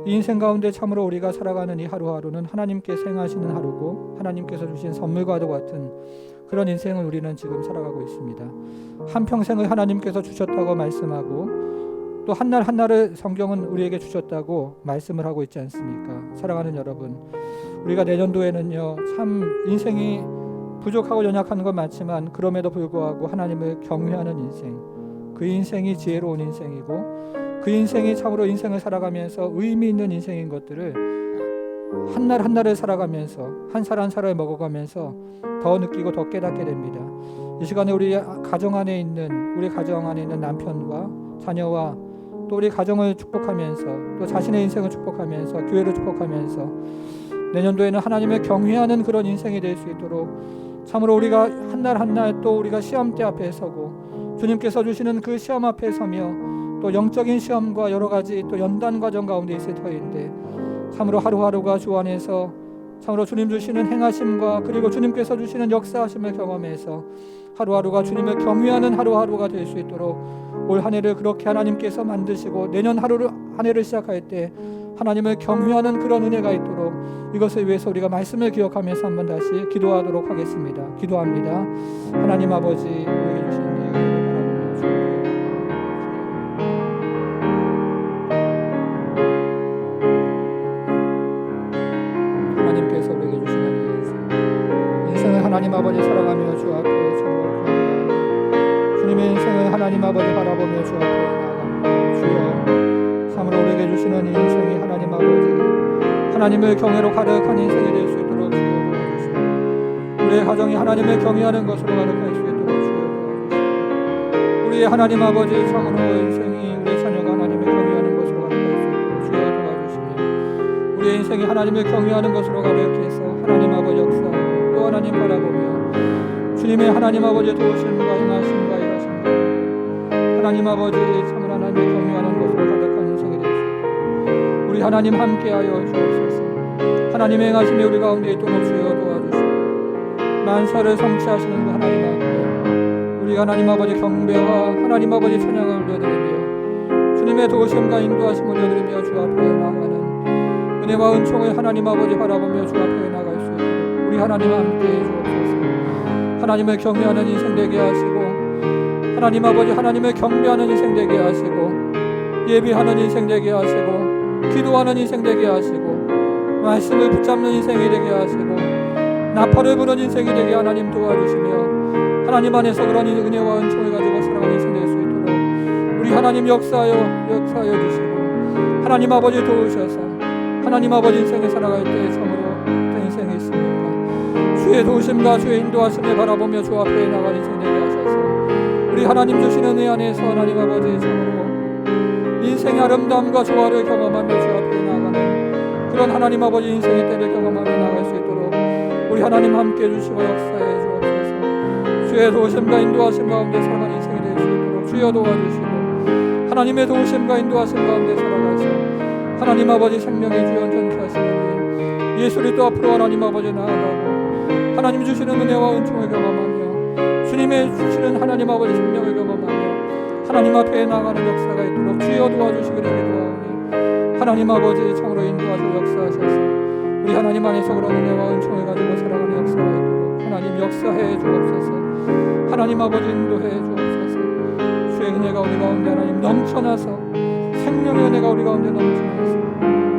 이 인생 가운데 참으로 우리가 살아가는 이 하루하루는 하나님께서 행하시는 하루고 하나님께서 주신 선물과도 같은 그런 인생을 우리는 지금 살아가고 있습니다. 한평생을 하나님께서 주셨다고 말씀하고 또 한날 한날을 성경은 우리에게 주셨다고 말씀을 하고 있지 않습니까? 사랑하는 여러분, 우리가 내년도에는요, 참 인생이 부족하고 연약한 건 맞지만 그럼에도 불구하고 하나님을 경외하는 인생, 그 인생이 지혜로운 인생이고 그 인생이 참으로 인생을 살아가면서 의미 있는 인생인 것들을 한날 한날을 살아가면서 한 살 한 살을 먹어가면서 더 느끼고 더 깨닫게 됩니다. 이 시간에 우리 가정 안에 있는 남편과 자녀와 또 우리 가정을 축복하면서 또 자신의 인생을 축복하면서 교회를 축복하면서 내년도에는 하나님을 경외하는 그런 인생이 될 수 있도록 참으로 우리가 한날 한날 또 우리가 시험대 앞에 서고 주님께서 주시는 그 시험 앞에 서며 또 영적인 시험과 여러 가지 또 연단 과정 가운데 있을 터인데 참으로 하루하루가 주 안에서 참으로 주님 주시는 행하심과 그리고 주님께서 주시는 역사하심을 경험해서 하루하루가 주님을 경외하는 하루하루가 될 수 있도록 올 한 해를 그렇게 하나님께서 만드시고 내년 한 해를 시작할 때 하나님을 경외하는 그런 은혜가 있도록 이것을 위해서 우리가 말씀을 기억하면서 한번 다시 기도하도록 하겠습니다. 기도합니다. 하나님 아버지, 우리에게 주신 이 은혜를 하나님께서 우리에게 주시는 인생을 하나님 아버지 살아가며 주 앞에 참으로 주님의 인생을 하나님 아버지 바라보며 주 앞에 나아갑니다. 주여, 참으로 우리에게 주시는 이 인생이 하나님 아버지 하나님을 경외로 가득한 인생이 될 수 있도록 주여 도와주시고 우리의 가정이 하나님을 경외하는 것으로 가득할 수 있도록 주여 도와주시고 우리의 하나님 아버지 참으로 인생이 우리의 자녀가 하나님을 경외하는 것으로 가득할 수 있도록 주여 도와주시며 우리의 인생이 하나님을 경외하는 것으로 가득해서 하나님 아버지 역사하고 또 하나님 바라보며 주님의 하나님 아버지의 도우심과 행하심과 일하심과 하나님 아버지 참으로 하나님을 경외하는 것으로 가득한 인생이 될 수 있도록 우리 하나님 함께하여 주옵소서. 하나님의 행하심이 우리 가운데 있도록 주여 도와주시고 만사를 성취하시는 그 하나님 앞에 우리 하나님 아버지 경배와 하나님 아버지 찬양을 올려드리며 주님의 도우심과 인도하심 올려드리며 주 앞에 나아가는 은혜와 은총을 하나님 아버지 바라보며 주 앞에 나갈 수 있도록 우리 하나님 함께해 주옵소서. 하나님을 경외하는 인생 되게 하시고 하나님 아버지 하나님을 경배하는 인생 되게 하시고 예비하는 인생 되게 하시고 기도하는 인생 되게 하시고 말씀을 붙잡는 인생이 되게 하시고 나팔을 부는 인생이 되게 하나님 도와주시며 하나님 안에서 그런 은혜와 은총을 가지고 살아가는 인생 될 수 있도록 우리 하나님 역사하여 주시고 하나님 아버지 도우셔서 하나님 아버지 인생을 살아갈 때 참으로 어떤 인생이 있습니까? 주의 도우심과 주의 인도하심을 바라보며 주 앞에 나가는 인생 되게 하셔서 우리 하나님 주시는 은혜 안에서 하나님 아버지 참으로 인생의 아름다움과 조화를 경험하며 주 앞에 나가는 그런 하나님 아버지 인생의 때를 경험하며 나갈 수 있도록 우리 하나님 함께 해주시고 역사해 주옵소서. 주의 도우심과 인도하심 가운데 살아가는 인생이 될 수 있도록 주여 도와주시고 하나님의 도우심과 인도하심 가운데 살아가서 하나님 아버지 생명의 주 온전케 하시는 예수 그리스도 앞으로 하나님 아버지 나아가고 하나님 주시는 은혜와 은총을 경험하며 주님의 주시는 하나님 아버지 생명을 경험하며 하나님 앞에 나가는 역사가 있도록 주여 도와주시기를 기도하오니 하나님 아버지 참으로 인도하시고 역사하셔서 우리 하나님 안에서 그런 은혜와 은총을 가지고 살아가는 역사가 있도록 하나님 역사해 주옵소서. 하나님 아버지 인도해 주옵소서. 주의 은혜가 우리 가운데 하나님 넘쳐나서 생명의 은혜가 우리 가운데 넘쳐나서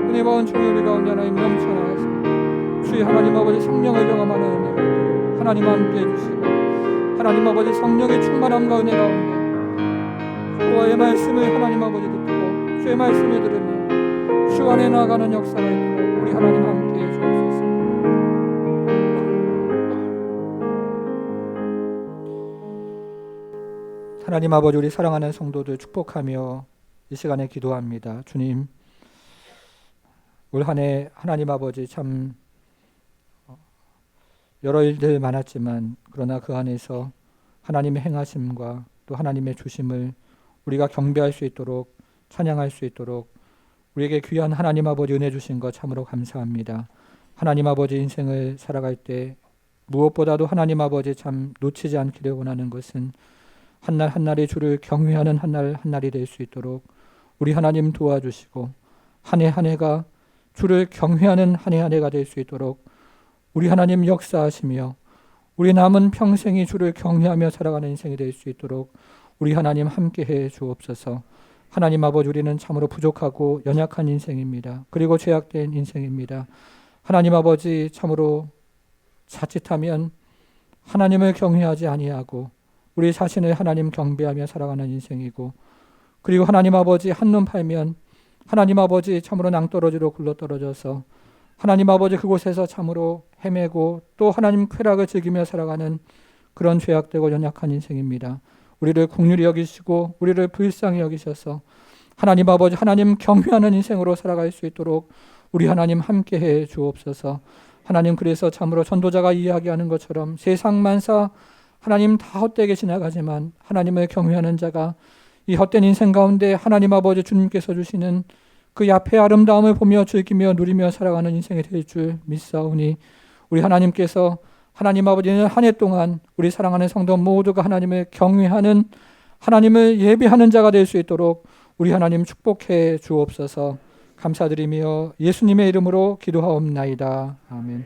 은혜와 은총이 우리 가운데 하나님 넘쳐나서 주의 하나님 아버지 생명을 경험하는 은혜가 있도록 하나님 함께 해주시고 하나님 아버지 성령의 충만함과 은혜 가운데 주의 말씀을 하나님 아버지 듣고 주의 말씀을 들으며 주 안에 나아가는 역사가 있도록 우리 하나님 함께 해주옵소서. 하나님 아버지 우리 사랑하는 성도들 축복하며 이 시간에 기도합니다. 주님, 올 한 해 하나님 아버지 참 여러 일들 많았지만 그러나 그 안에서 하나님의 행하심과 또 하나님의 주심을 우리가 경배할 수 있도록 찬양할 수 있도록 우리에게 귀한 하나님 아버지 은혜 주신 것 참으로 감사합니다. 하나님 아버지 인생을 살아갈 때 무엇보다도 하나님 아버지 참 놓치지 않기를 원하는 것은 한날 한날이 주를 경외하는 한날 한날이 될 수 있도록 우리 하나님 도와주시고 한 해 한 해가 주를 경외하는 한 해 한 해가 될 수 있도록 우리 하나님 역사하시며 우리 남은 평생이 주를 경외하며 살아가는 인생이 될 수 있도록 우리 하나님 함께해 주옵소서. 하나님 아버지 우리는 참으로 부족하고 연약한 인생입니다. 그리고 죄악된 인생입니다. 하나님 아버지 참으로 자칫하면 하나님을 경외하지 아니하고 우리 자신을 하나님 경배하며 살아가는 인생이고 그리고 하나님 아버지 한눈 팔면 하나님 아버지 참으로 낭떠러지로 굴러떨어져서 하나님 아버지 그곳에서 참으로 헤매고 또 하나님 쾌락을 즐기며 살아가는 그런 죄악되고 연약한 인생입니다. 우리를 긍휼히 여기시고 우리를 불쌍히 여기셔서 하나님 아버지 하나님 경외하는 인생으로 살아갈 수 있도록 우리 하나님 함께해 주옵소서. 하나님 그래서 참으로 전도자가 이야기하는 것처럼 세상 만사 하나님 다 헛되게 지나가지만 하나님을 경외하는 자가 이 헛된 인생 가운데 하나님 아버지 주님께서 주시는 그 야페 아름다움을 보며 즐기며 누리며 살아가는 인생이 될 줄 믿사오니 우리 하나님께서 하나님 아버지는 한 해 동안 우리 사랑하는 성도 모두가 하나님을 경외하는 하나님을 예배하는 자가 될 수 있도록 우리 하나님 축복해 주옵소서. 감사드리며 예수님의 이름으로 기도하옵나이다. 아멘.